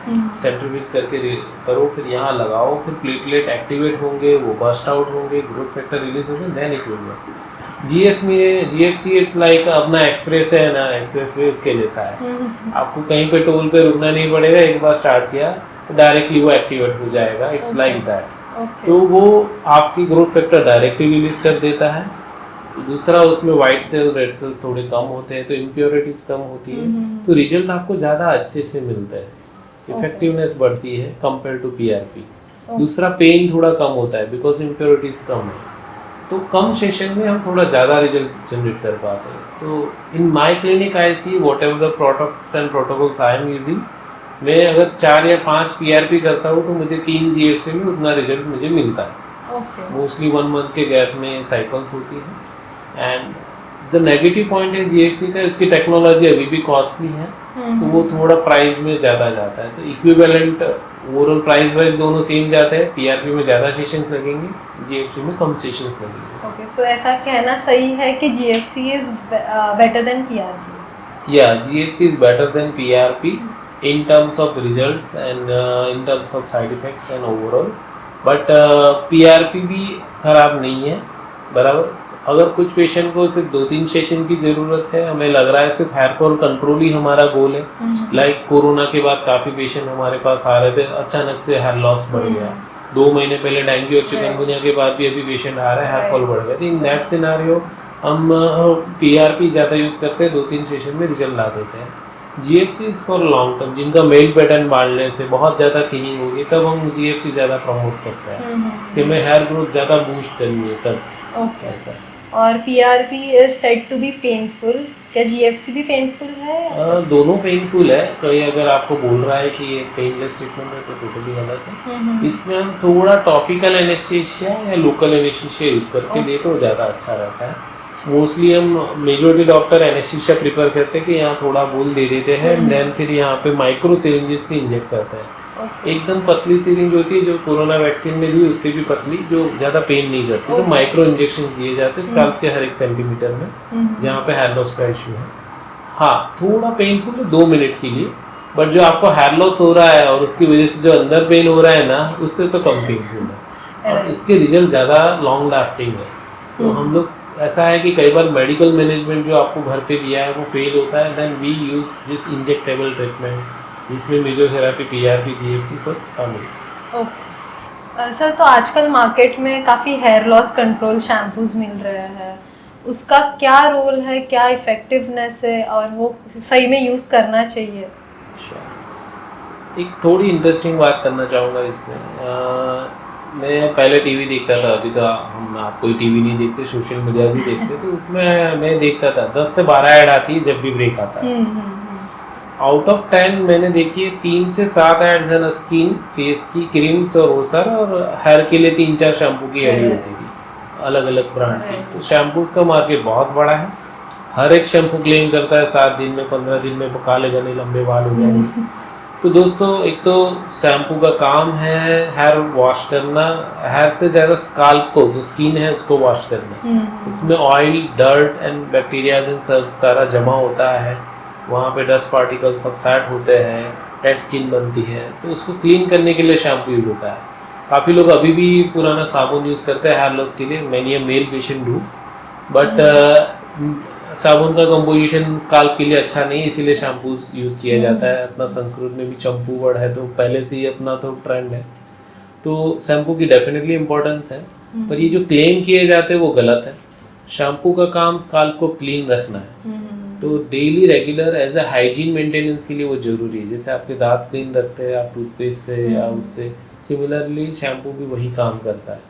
Speaker 2: सेंट्रीफ्यूज करके करो, फिर यहाँ लगाओ, फिर प्लेटलेट एक्टिवेट होंगे, वो बस्ट आउट होंगे, ग्रोथ फैक्टर रिलीज होंगे, then it will work. GFC it's like अपना एक्सप्रेस है ना, एक्सप्रेस वे उसके जैसा है। आपको कहीं पे टोल पे रुकना नहीं पड़ेगा, एक बार स्टार्ट किया तो डायरेक्टली वो एक्टिवेट हो जाएगा। It's like that. तो वो आपकी ग्रोथ फैक्टर डायरेक्टली रिलीज कर देता है। दूसरा, उसमें वाइट सेल रेड सेल्स थोड़े कम होते हैं, तो इम्प्योरिटीज कम होती है, तो रिजल्ट आपको ज़्यादा अच्छे से मिलता है, इफेक्टिवनेस बढ़ती है कंपेयर टू पीआरपी। दूसरा, पेन थोड़ा कम होता है बिकॉज इम्प्योरिटीज कम है, तो कम सेशन में हम थोड़ा ज़्यादा रिजल्ट जनरेट कर पाते हैं। तो in my clinic I see whatever the products and protocols I am using, मैं अगर 4 या 5 पीआरपी करता हूँ तो मुझे 3 जीएफसी में उतना रिजल्ट मुझे मिलता है। मोस्टली 1 मंथ के गैप में साइकिल्स होती है। एंड द नेगेटिव पॉइंट है जीएफसी का, इसकी टेक्नोलॉजी अभी भी कॉस्टली है, तो वो थोड़ा प्राइस में ज़्यादा जाता है। तो इक्विवेलेंट ओवरऑल प्राइस वाइज दोनों सेम जाते हैं, पीआरपी में ज़्यादा सेशंस लगेंगे, जीएफसी में कम सेशंस लगेंगे।
Speaker 1: ओके, सो ऐसा कहना सही है कि GFC is better than PRP?
Speaker 2: या GFC is better than PRP in terms of results and in terms of side effects and overall, but PRP भी खराब नहीं है बराबर। अगर कुछ पेशेंट को सिर्फ 2-3 सेशन की ज़रूरत है, हमें लग रहा है सिर्फ हेयर फॉल कंट्रोल ही हमारा गोल है, लाइक कोरोना के बाद काफ़ी पेशेंट हमारे पास आ रहे थे, अचानक से हेयर लॉस बढ़ गया, 2 महीने पहले डेंगू और चिकनगुनिया के बाद भी अभी पेशेंट आ रहा है, हेयर फॉल बढ़ गया। तो इन दैट सिनारियो हम पीआरपी ज़्यादा यूज़ करते हैं, 2-3 सेशन में रिजल्ट ला देते हैं। GFC is for long term, जिनका मेल पैटर्न बांधने से बहुत ज़्यादा थिनिंग होगी, तब हम जीएफसी ज़्यादा प्रमोट करते हैं कि हमें हेयर ग्रोथ ज़्यादा बूस्ट करनी है तब। ऐसा।
Speaker 1: और PRP is said to be painful, क्या जीएफसी भी पेनफुल है?
Speaker 2: दोनों पेनफुल है। कोई अगर आपको बोल रहा है कि ये पेनलेस ट्रीटमेंट है तो टोटली गलत है। इसमें हम थोड़ा टॉपिकल एनेस्थीसिया या लोकल एनेस्थीसिया यूज़ करके दे तो ज़्यादा अच्छा रहता है। मोस्टली हम मेजॉरिटी डॉक्टर एनेस्थीसिया प्रिफर करते हैं कि यहाँ थोड़ा बोल दे देते हैं, देन फिर यहाँ पे माइक्रो सिरिंजेस से इंजेक्ट करते हैं। एकदम पतली सिरिंज होती है जो कोरोना वैक्सीन में दी, उससे भी पतली, जो ज़्यादा पेन नहीं करती, तो माइक्रो इंजेक्शन दिए जाते हैं स्कैल्प के हर 1 सेंटीमीटर में, जहाँ पे हेयर लॉस का इशू है। हाँ, थोड़ा पेनफुल है 2 मिनट के लिए, बट जो आपको हेयर लॉस हो रहा है और उसकी वजह से जो अंदर पेन हो रहा है ना, उससे तो कम पेनफुल है और इसके रिजल्ट ज़्यादा लॉन्ग लास्टिंग है। तो हम लोग, ऐसा है कि कई बार मेडिकल मैनेजमेंट जो आपको घर पे दिया है वो फेल होता है, then we use this injectable treatment जिसमें मेजोथेरेपी, पीआरपी, जीएफसी सब शामिल।
Speaker 1: ओके सर, तो आजकल मार्केट में काफ़ी हेयर लॉस कंट्रोल शैम्पूज मिल रहे हैं, उसका क्या रोल है, क्या इफेक्टिवनेस है और वो सही में यूज़ करना चाहिए?
Speaker 2: एक थोड़ी इंटरेस्टिंग बात करना चाहूँगा इसमें। मैं पहले टीवी देखता था, अभी तो हम आप कोई टीवी नहीं देखते, सोशल मीडिया ही देखते, तो उसमें मैं देखता था 10 से 12 ऐड आती है जब भी ब्रेक आता है। आउट ऑफ 10 मैंने देखी है 3 से 7 एड्स है ना स्किन, फेस की, क्रीम्स और ओसर, और हेयर के लिए 3-4 शैम्पू की ऐड होती थी अलग अलग ब्रांड की। तो शैम्पूज का मार्केट बहुत बड़ा है, हर एक शैम्पू क्लेम करता है 7 दिन में, 15 दिन में काले घने लंबे बाल हो जाएंगे। तो दोस्तों, एक तो शैम्पू का काम है हेयर वॉश करना, हेयर से ज़्यादा स्काल्प को, जो स्किन है उसको वॉश करना। उसमें ऑयल, डर्ट एंड बैक्टीरियाज इन सब सारा जमा होता है, वहाँ पे डस्ट पार्टिकल सबसाइड होते हैं, डेड स्किन बनती है, तो उसको क्लीन करने के लिए शैम्पू यूज़ होता है। काफ़ी लोग अभी भी पुराना साबुन यूज़ करते हैं हेयर लॉस के लिए, many a male patient do, but साबुन का कंपोजिशन स्काल्प के लिए अच्छा नहीं, इसीलिए शैम्पू यूज़ किया जाता है। अपना संस्कृत में भी चंपू वर्ड है, तो पहले से ही अपना तो ट्रेंड है, तो शैम्पू की डेफिनेटली इम्पोर्टेंस है, पर ये जो क्लेम किए जाते हैं वो गलत है। शैम्पू का काम स्काल्प को क्लीन रखना है, तो daily regular as a hygiene maintenance के लिए वो जरूरी है। जैसे आपके दांत क्लीन रखते हैं आप टूथपेस्ट से या उससे, सिमिलरली शैम्पू भी वही काम करता है।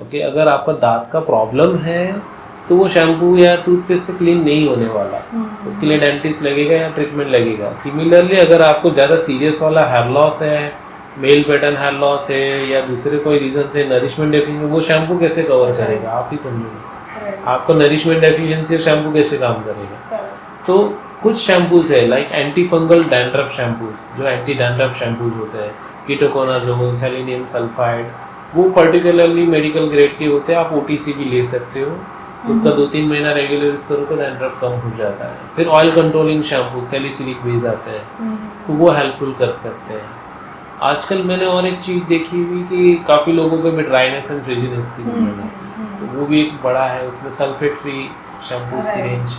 Speaker 2: ओके, अगर आपका दांत का प्रॉब्लम है तो वो शैम्पू या टूथपेस्ट से क्लीन नहीं होने वाला, उसके लिए डेंटिस्ट लगेगा या ट्रीटमेंट लगेगा। सिमिलरली अगर आपको ज़्यादा सीरियस वाला हेयर लॉस है, मेल पैटर्न हेयर लॉस है या दूसरे कोई रीज़न से नरिशमेंट डेफिशिएंसी, वो शैम्पू कैसे कवर करेगा, आप ही समझोगे। आपको नरिशमेंट डेफिशिएंसी शैम्पू कैसे काम करेगा? तो कुछ शैम्पूज है like anti fungal dandruff shampoos, जो एंटी डैंड्रफ शैम्पूज होते हैं, कीटोकोनाजोल, सेलेनियम सल्फाइड, वो पर्टिकुलरली मेडिकल ग्रेड के होते हैं। आप ओटीसी भी ले सकते हो, उसका 2-3 महीना रेगुलर यूज करो तो डैंड्रफ कम हो जाता है। फिर oil controlling shampoo salicylic base आते हैं, तो वो हेल्पफुल कर सकते हैं। आजकल मैंने और एक चीज़ देखी हुई कि काफ़ी लोगों पे भी ड्राइनेस एंड फ्रिजीनेस की प्रॉब्लम है, तो वो भी एक बड़ा है। उसमें सल्फेट फ्री शैम्पूज की रेंज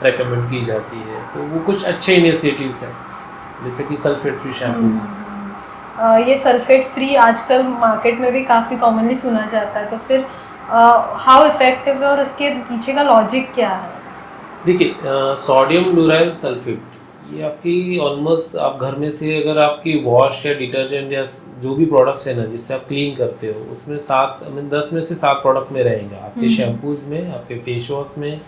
Speaker 2: रेकमेंड की जाती है, तो वो कुछ अच्छे इनिशिएटिव्स हैं जैसे कि सल्फेट फ्री शैम्पूज।
Speaker 1: ये सल्फेट फ्री आजकल मार्केट में भी काफ़ी कॉमनली सुना जाता है, तो फिर हाउ इफेक्टिव है और उसके पीछे का लॉजिक क्या है?
Speaker 2: देखिए, सोडियम ड्यूराइल सल्फेट ये आपकी ऑलमोस्ट आप घर में से अगर आपकी वॉश या डिटर्जेंट या जो भी प्रोडक्ट्स है ना जिससे आप क्लीन करते हो, उसमें 10 में से 7 प्रोडक्ट में रहेंगे आपके शैम्पूज में, आपके फेस वॉश में,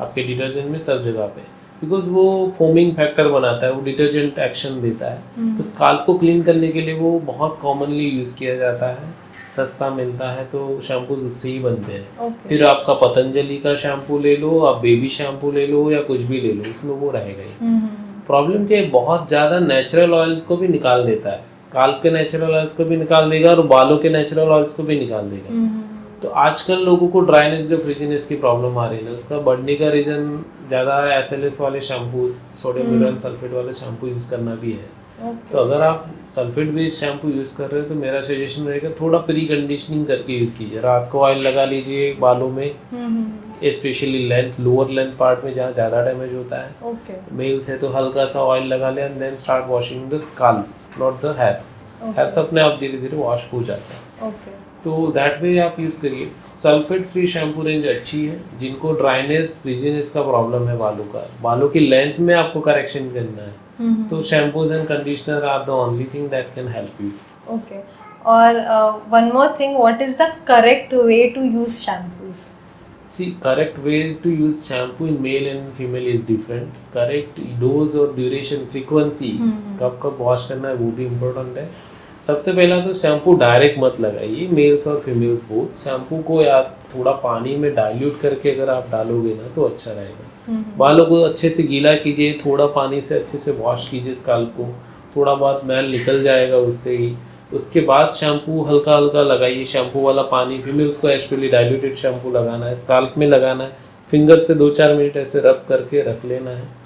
Speaker 2: आपके डिटर्जेंट में, सब जगह पे। बिकॉज वो फोमिंग फैक्टर बनाता है, वो डिटर्जेंट एक्शन देता है, तो स्काल्प को क्लीन करने के लिए वो बहुत कॉमनली यूज़ किया जाता है, सस्ता मिलता है, तो शैम्पूज उससे ही बनते हैं। फिर आपका पतंजलि का शैम्पू ले लो, आप बेबी शैम्पू ले लो या कुछ भी ले लो, इसमें वो रहेगा ही। प्रॉब्लम के बहुत ज़्यादा नेचुरल ऑयल्स को भी निकाल देता है, स्काल्प के नेचुरल ऑयल्स को भी निकाल देगा और बालों के नेचुरल ऑयल्स को भी निकाल देगा। तो आजकल लोगों को ड्राइनेस जो फ्रिजीनेस की प्रॉब्लम आ रही है, उसका बढ़ने का रीज़न ज़्यादा एसएलएस वाले शैम्पूज, सोडियम यूराइल सल्फेट वाले शैम्पू यूज़ करना भी है। तो अगर आप सल्फेट बेस्ड शैम्पू यूज़ कर रहे हो तो मेरा सजेशन रहेगा थोड़ा प्री कंडीशनिंग करके यूज़ कीजिए। रात को ऑयल लगा लीजिए बालों में, specially length, lower length part में जहाँ ज़्यादा डैमेज होता है। मेल्स है तो हल्का सा ऑयल लगा लें and then start washing the scalp, not the hairs. Hairs अपने आप धीरे धीरे वॉश हो जाता है। तो दैट वे आप यूज़ करिए। सल्फेट फ्री शैम्पू रेंज अच्छी है। जिनको ड्राइनेस फ्रिजीनेस का प्रॉब्लम है बालों का, बालों की लेंथ में आपको करेक्शन करना है, तो shampoos and conditioner are the only thing that can help you.
Speaker 1: Okay, और one more thing, what is the correct way to use shampoos?
Speaker 2: See, correct ways to use shampoo in male and female is different. Correct dose और duration, frequency, कब कब wash करना है वो भी important है। सबसे पहला तो शैम्पू डायरेक्ट मत लगाइए, मेल्स और फीमेल्स बोथ। शैम्पू को या थोड़ा पानी में डाइल्यूट करके अगर आप डालोगे ना तो अच्छा रहेगा। बालों को अच्छे से गीला कीजिए, थोड़ा पानी से अच्छे से वॉश कीजिए स्काल्प को, थोड़ा बहुत मैल निकल जाएगा उससे ही। उसके बाद शैम्पू हल्का हल्का लगाइए, शैम्पू वाला पानी, फीमेल्स को एक्चुअली डाइल्यूटेड शैम्पू लगाना है, स्काल्प में लगाना है, फिंगर से 2-4 मिनट ऐसे रब करके रख लेना है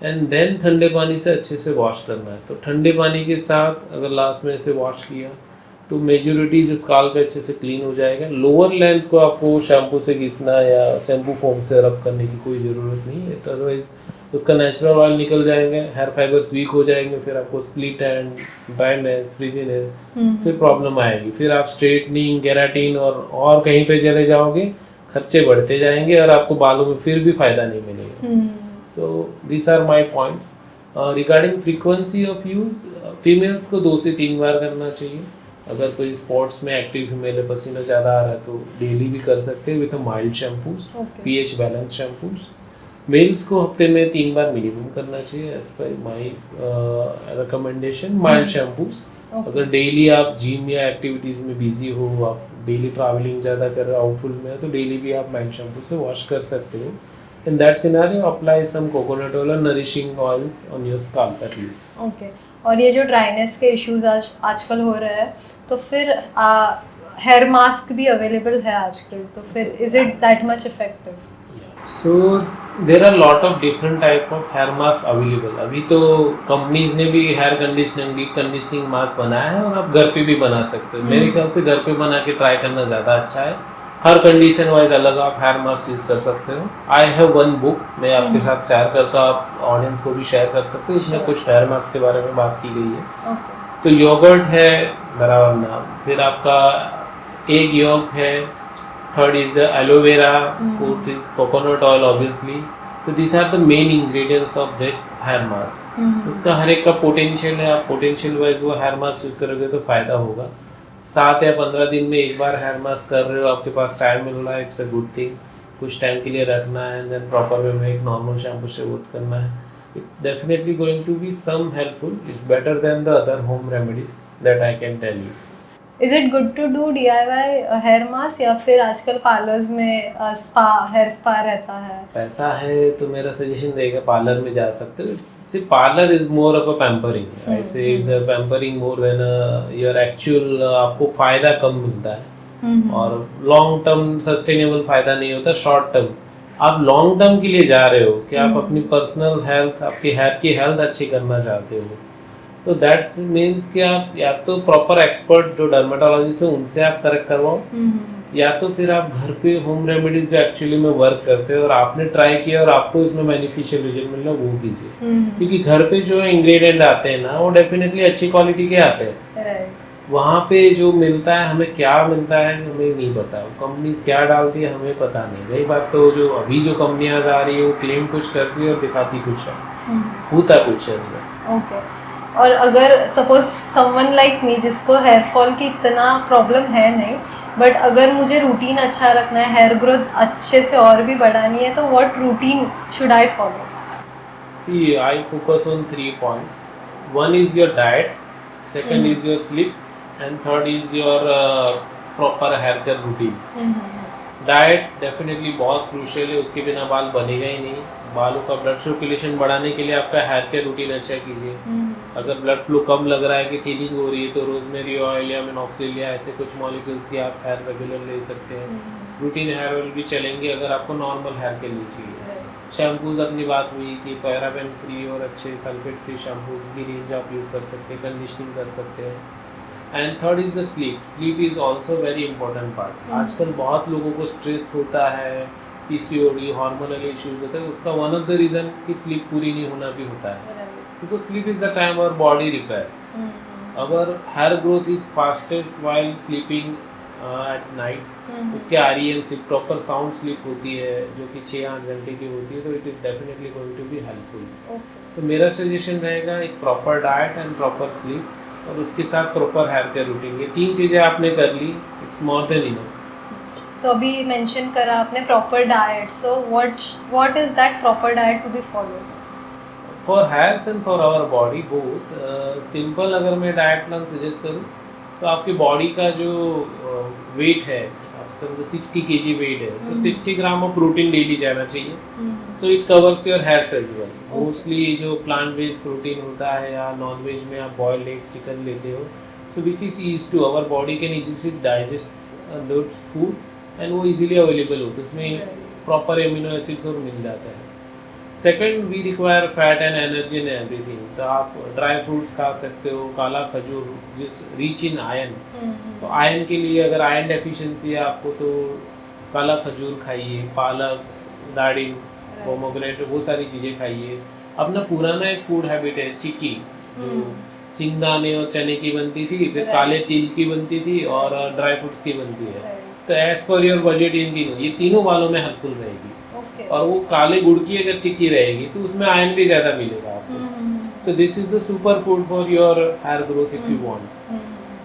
Speaker 2: एंड देन ठंडे पानी से अच्छे से वॉश करना है। तो ठंडे पानी के साथ अगर लास्ट में ऐसे वॉश किया तो मेजोरिटी जो स्काल्प है अच्छे से क्लीन हो जाएगा। लोअर लेंथ को आपको शैम्पू से घिसना या शैम्पू फोम से रब करने की कोई ज़रूरत नहीं है, अदरवाइज उसका नेचुरल ऑयल निकल जाएंगे, हेयर फाइबर्स वीक हो जाएंगे, फिर आपको स्प्लिट एंड, ड्राइनेस, फ्रिजीनेस, फिर प्रॉब्लम आएगी। फिर आप स्ट्रेटनिंग, केराटिन और कहीं पे चले जाओगे, खर्चे बढ़ते जाएंगे और आपको बालों में फिर भी फ़ायदा नहीं मिलेगा। So this are my points. Regarding frequency of use, females को 2 से 3 बार करना चाहिए। अगर कोई स्पोर्ट्स में एक्टिव फीमेल है, पसीना ज़्यादा आ रहा है तो डेली भी कर सकते हैं with a mild shampoos, pH balance shampoos. Males को हफ्ते में 3 बार मिनिमम करना चाहिए as per my recommendation, mild shampoos. अगर डेली आप जिम या एक्टिविटीज़ में बिजी हो, आप डेली ट्रैवलिंग ज़्यादा कर रहे हो, आउटफुल में, तो डेली भी आप माइल्ड शैम्पू से वॉश कर सकते हो। In that scenario apply some coconut oil और nourishing oils on your scalp at least.
Speaker 1: Okay, और ये जो ड्राइनेस के इश्यूज आजकल हो रहे हैं, तो फिर हेयर मास्क भी अवेलेबल है आजकल, तो फिर is it that much effective?
Speaker 2: So there are lot of different type of hair mask available. अभी तो कंपनीज ने भी hair conditioning, deep conditioning mask बनाया है और आप घर पे भी बना सकते हो। मेरे ख्याल से घर पे बना के ट्राई करना ज़्यादा अच्छा है। हर कंडीशन वाइज अलग आप हेयर मास्क यूज़ कर सकते हो। आई हैव वन बुक, मैं आपके साथ शेयर करता हूँ, आप ऑडियंस को भी शेयर कर सकते हो। इसमें कुछ हेयर मास्क के बारे में बात की गई है। तो योगर्ट है बराबर नाम, फिर आपका एग योक है, third is aloe vera, fourth is coconut oil obviously. तो this are the main ingredients of that hair mask. उसका हर एक का पोटेंशियल है, आप पोटेंशियल वाइज वो हेयर मास्क यूज़ करोगे तो फ़ायदा होगा। 7 या 15 दिन में एक बार हेयर मास्क कर रहे हो, आपके पास टाइम मिल रहा है, इट्स अ गुड थिंग। कुछ टाइम के लिए रखना है एंड देन प्रॉपर वे में एक नॉर्मल शैम्पू से वॉश करना है। It definitely going to be some helpful. It's better than the other home remedies that I can tell you.
Speaker 1: Is it good to do DIY hair mask या फिर आजकल parlours में spa hair spa रहता है?
Speaker 2: पैसा है तो मेरा सजेशन रहेगा पार्लर में जा सकते हो। सिर्फ parlour is more of a pampering, ऐसे is pampering more than your actual, आपको फायदा कम मिलता है और लॉन्ग टर्म सस्टेनेबल फायदा नहीं होता। शॉर्ट टर्म आप लॉन्ग टर्म के लिए जा रहे हो कि आप अपनी पर्सनल हेल्थ, आपकी हेयर की हेल्थ अच्छी करना चाहते हो, तो दैट्स मीन्स कि आप या तो प्रॉपर एक्सपर्ट जो डर्मेटोलॉजिस्ट है उनसे आप करेक्ट करवाओ, या तो फिर आप घर पे होम रेमेडीज जो एक्चुअली में वर्क करते हैं और आपने ट्राई किया और आपको इसमें बेनिफिशियल रिजल्ट मिल रहा है वो कीजिए। क्योंकि घर पे जो इंग्रेडिएंट आते हैं ना वो डेफिनेटली अच्छी क्वालिटी के आते हैं। वहाँ पे जो मिलता है हमें क्या मिलता है हमें नहीं पता, कंपनीज क्या डालती है हमें पता नहीं। वही बात तो जो अभी जो कंपनियां आ रही है वो क्लेम कुछ करती है और दिखाती कुछ है, होता कुछ है उसमें।
Speaker 1: ओके। और अगर सपोज समवन लाइक मी जिसको हेयर फॉल की इतना प्रॉब्लम है नहीं, बट अगर मुझे रूटीन अच्छा रखना है, हेयर ग्रोथ अच्छे से और भी बढ़ानी है, तो what routine should I follow?
Speaker 2: See, I focus on 3 points. One is your diet, second is your sleep, and third is your proper hair care routine. Diet definitely बहुत क्रूशियल है, उसके बिना बाल बनेगा ही नहीं। बालों का ब्लड सर्कुलेशन बढ़ाने के लिए आपका हेयर केयर रूटीन अच्छा कीजिए। अगर ब्लड फ्लो कम लग रहा है कि थिनिंग हो रही है तो रोजमेरी ऑयल या मिनॉक्सिल या ऐसे कुछ मॉलिक्यूल्स की आप हेयर रेगुलर ले सकते हैं। रूटीन हेयर ऑयल भी चलेंगे अगर आपको नॉर्मल हेयर के लिए चाहिए। शैम्पूज अपनी बात हुई कि पैराबेन फ्री और अच्छे सल्फेट फ्री शैम्पूज की रेंज आप यूज़ कर सकते हैं, कंडीशनिंग कर सकते हैं। And third is the sleep. Sleep is also very important part. आजकल बहुत लोगों को स्ट्रेस होता है, PCOD, हार्मोनल इश्यूज होते हैं, उसका वन ऑफ द रीज़न कि स्लीप पूरी नहीं होना भी होता है। Because sleep is the time our body repairs. अगर hair growth is fastest while sleeping at night, उसके REM sleep, proper sound sleep होती है जो कि 6-8 घंटे की होती है, तो it is definitely going to be helpful. तो मेरा सजेशन रहेगा एक proper diet and proper sleep और उसके साथ प्रॉपर हेयर केयर रूटीन, ये 3 चीज़ें आपने कर ली, it's more than enough.
Speaker 1: So अभी मेंशन करा आपने proper diet, so what is that proper diet to be followed?
Speaker 2: For hairs and for our body both, simple अगर मैं डाइट प्लान सजेस्ट करूँ तो आपकी बॉडी का जो वेट है, आप समझो 60 kg वेट है, तो 60 ग्राम ऑफ प्रोटीन डेली जाना चाहिए। So it covers your hairs as well. Mostly जो प्लांट बेस्ड प्रोटीन होता है या नॉन वेज में आप बॉयल्ड एग्स चिकन लेते हो, so which is easy to our body can easily digest those food and वो इजीली अवेलेबल होता है, उसमें प्रॉपर एमिनो एसिड्स और मिल जाता है। Second, we require fat and energy in everything, तो आप ड्राई फ्रूट्स खा सकते हो, काला खजूर जिस रिच इन आयरन, तो आयरन के लिए अगर आयरन डेफिशिएंसी है आपको तो काला खजूर खाइए, पालक, दाड़िम, पोमोग्रेनेट, वो सारी चीज़ें खाइए। अपना पुराना एक फूड हैबिट है चिक्की, जो सिंगदाने और चने की बनती थी, फिर काले तिल की बनती थी और ड्राई फ्रूट्स की बनती है। तो as per your budget in तीनों, ये तीनों बालों में हेल्पफुल रहेगी। और वो काले गुड़ की अगर चिक्की रहेगी तो उसमें आयरन भी ज़्यादा मिलेगा आपको। So this is the super food for your hair growth if you want.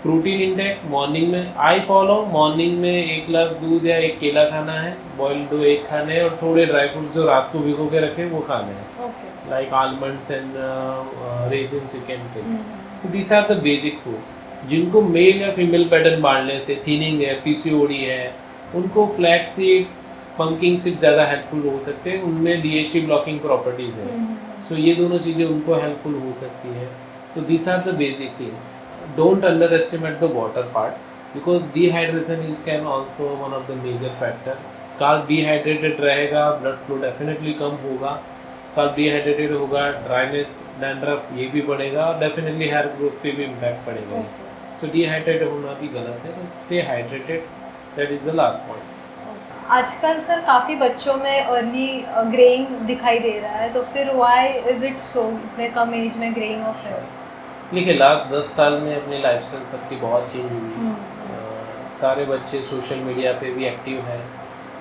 Speaker 2: Protein intake morning में आई फॉलो, मॉर्निंग में 1 ग्लास दूध या 1 केला खाना है, बॉइल्ड 2 एग खाने हैं और थोड़े ड्राई फ्रूट्स जो रात को भिगो के रखे वो खाने हैं, like almonds and raisins you can take. This are the basic foods. जिनको मेल या फीमेल पैटर्न बांधने से, थिनिंग है, PCOD है, उनको फ्लैक्स सीड्स, पंकिंग सीड्स ज़्यादा हेल्पफुल हो सकते हैं, उनमें DHT ब्लॉकिंग प्रॉपर्टीज़ है। सो ये दोनों चीज़ें उनको हेल्पफुल हो सकती है। तो this are the basic thing. Don't underestimate the water part, because dehydration is can also one of the major factor. Scalp dehydrated रहेगा, ब्लड फ्लो डेफिनेटली कम होगा, स्काल्प डिहाइड्रेटेड होगा, ड्राइनेस, डैंड्रफ ये भी बढ़ेगा और डेफिनेटली हेयर ग्रोथ पे भी इम्पैक्ट पड़ेगा। सो डिहाइड्रेटेड होना भी गलत है, stay hydrated, that is the last point.
Speaker 1: आजकल सर काफ़ी बच्चों में अर्ली ग्रेइंग दिखाई दे रहा है, तो फिर व्हाई इज इट सो, इतने कम एज में ग्रेइंग ऑफ हेयर?
Speaker 2: देखिए लास्ट 10 साल में अपनी लाइफस्टाइल सबकी बहुत चेंज हुई। सारे बच्चे सोशल मीडिया पे भी एक्टिव हैं,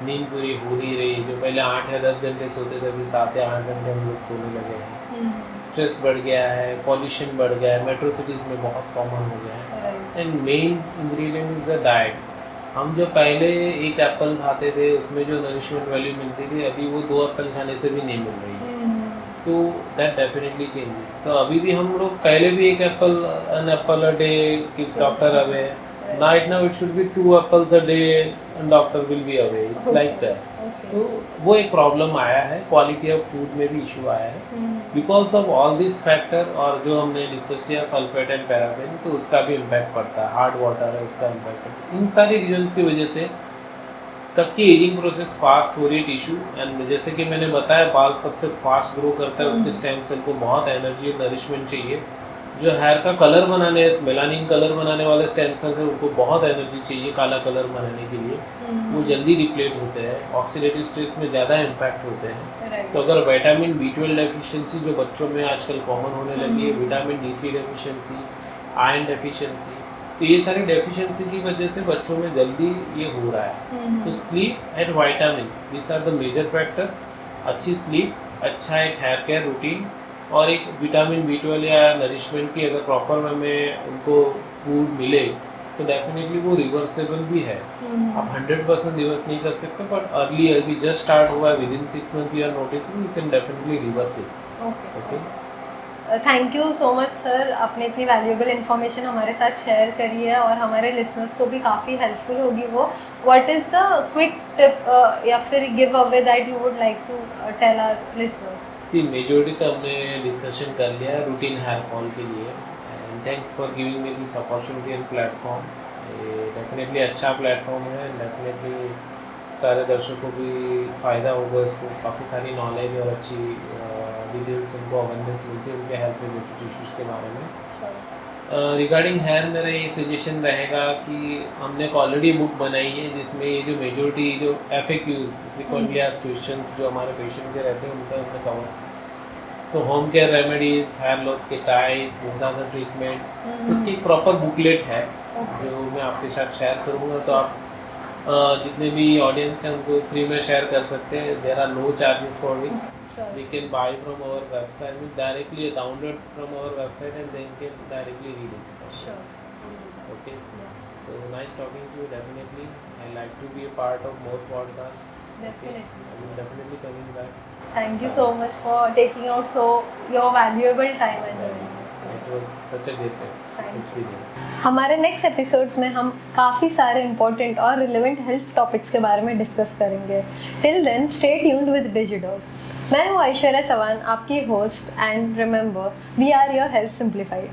Speaker 2: नींद पूरी हो नहीं रही, जो पहले 8 या 10 घंटे सोते थे अभी 7 या 8 घंटे हम लोग सोने लगे हैं। स्ट्रेस बढ़ गया है, पॉल्यूशन बढ़ गया है, मेट्रो सिटीज़ में बहुत कॉमन हो गया है। And main ingredient is the diet. हम जो पहले एक एप्पल खाते थे उसमें जो नरिशमेंट वैल्यू मिलती थी, अभी वो 2 एप्पल खाने से भी नहीं मिल रही है। तो दैट डेफिनेटली चेंजेस। तो अभी भी हम लोग पहले भी एक apple, an apple a day की doctor away, Right now it should be 2 apples a day and doctor will be away. It's like that.
Speaker 1: Okay.
Speaker 2: तो वो एक प्रॉब्लम आया है, क्वालिटी ऑफ फूड में भी इशू आया है because of all this factor. और जो हमने डिस्कस किया सल्फेट एंड पैराबेन, तो उसका भी इम्पैक्ट पड़ता है, हार्ड वाटर है उसका इम्पैक्ट पड़ता है। इन सारी रीजन्स की वजह से सबकी एजिंग प्रोसेस फास्ट हो रही है टिश्यू। एंड जैसे कि मैंने बताया बाल सबसे फास्ट ग्रो करता है, उसके स्टेम सेल को बहुत एनर्जी और नरिशमेंट चाहिए। जो हेयर का कलर बनाने, मेलानिन कलर बनाने वाले स्टेम सेल है, उनको बहुत एनर्जी चाहिए काला कलर बनाने के लिए। वो जल्दी रिप्लेट होते हैं, ऑक्सीडेटिव स्ट्रेस में ज़्यादा इम्पैक्ट होते हैं। तो अगर विटामिन B12 डेफिशिएंसी जो बच्चों में आजकल कॉमन होने लगी है, vitamin D3 deficiency, iron deficiency, तो ये सारी डेफिशिएंसी की वजह से बच्चों में जल्दी ये हो रहा है। तो sleep and vitamins, this are the major factor. अच्छी स्लीप, अच्छा एक हेयर केयर रूटीन और एक विटामिन B12 या नरिशमेंट की अगर प्रॉपर वे में उनको फूड मिले तो डेफिनेटली वो रिवर्सेबल भी है। आप 100% रिवर्स नहीं कर सकते, बट अर्ली अभी जस्ट स्टार्ट हुआ है, within 6 month you are noticing, you can definitely reverse it. Okay,
Speaker 1: thank you so much sir, आपने इतनी वैल्यूएबल इन्फॉर्मेशन हमारे साथ शेयर करी है और हमारे लिसनर्स को भी काफ़ी हेल्पफुल होगी वो। What is the quick tip या फिर give away that you would like to tell our listeners?
Speaker 2: See majority तो हमने डिस्कशन कर लिया रूटीन हेयर फॉल के लिए। And thanks for giving me this opportunity and platform. ये डेफिनेटली अच्छा प्लेटफॉर्म है, डेफिनेटली सारे दर्शकों को भी फ़ायदा होगा इसको, काफ़ी सारी नॉलेज और अच्छी डिटेल्स उनको अवेयरनेस मिलती है उनके हेल्थ रिलेटेड इश्यूज़ के बारे में। रिगार्डिंग हेयर मेरा ये सजेशन रहेगा कि हमने एक ऑलरेडी बुक बनाई है जिसमें ये जो मेजॉरिटी जो FAQs फ्रीक्वेंटली आस्क्ड क्वेश्चंस जो हमारे पेशेंट के रहते हैं उनका हमने कवर। तो home care remedies, hair loss के टाइप, ज़्यादा ट्रीटमेंट्स, उसकी एक प्रॉपर बुकलेट है जो मैं आपके साथ शेयर करूँगा। तो आप जितने भी ऑडियंस हैं उनको फ्री में शेयर कर सकते हैं। There are no charges for it. They can buy from our website, directly download from our website and then can directly read it.
Speaker 1: Sure.
Speaker 2: Okay. So nice talking to you. Definitely, I like to be a part of more podcasts.
Speaker 1: Definitely.
Speaker 2: Okay. I will definitely coming back.
Speaker 1: Thank you so much for taking out your valuable time and doing this.
Speaker 2: It was such a great experience.
Speaker 1: हमारे next episodes में हम काफ़ी सारे important और relevant health topics के बारे में discuss करेंगे। Till then stay tuned with Digidog. मैं हूँ ऐश्वर्या चौहान, आपकी host, and remember we are your health simplified.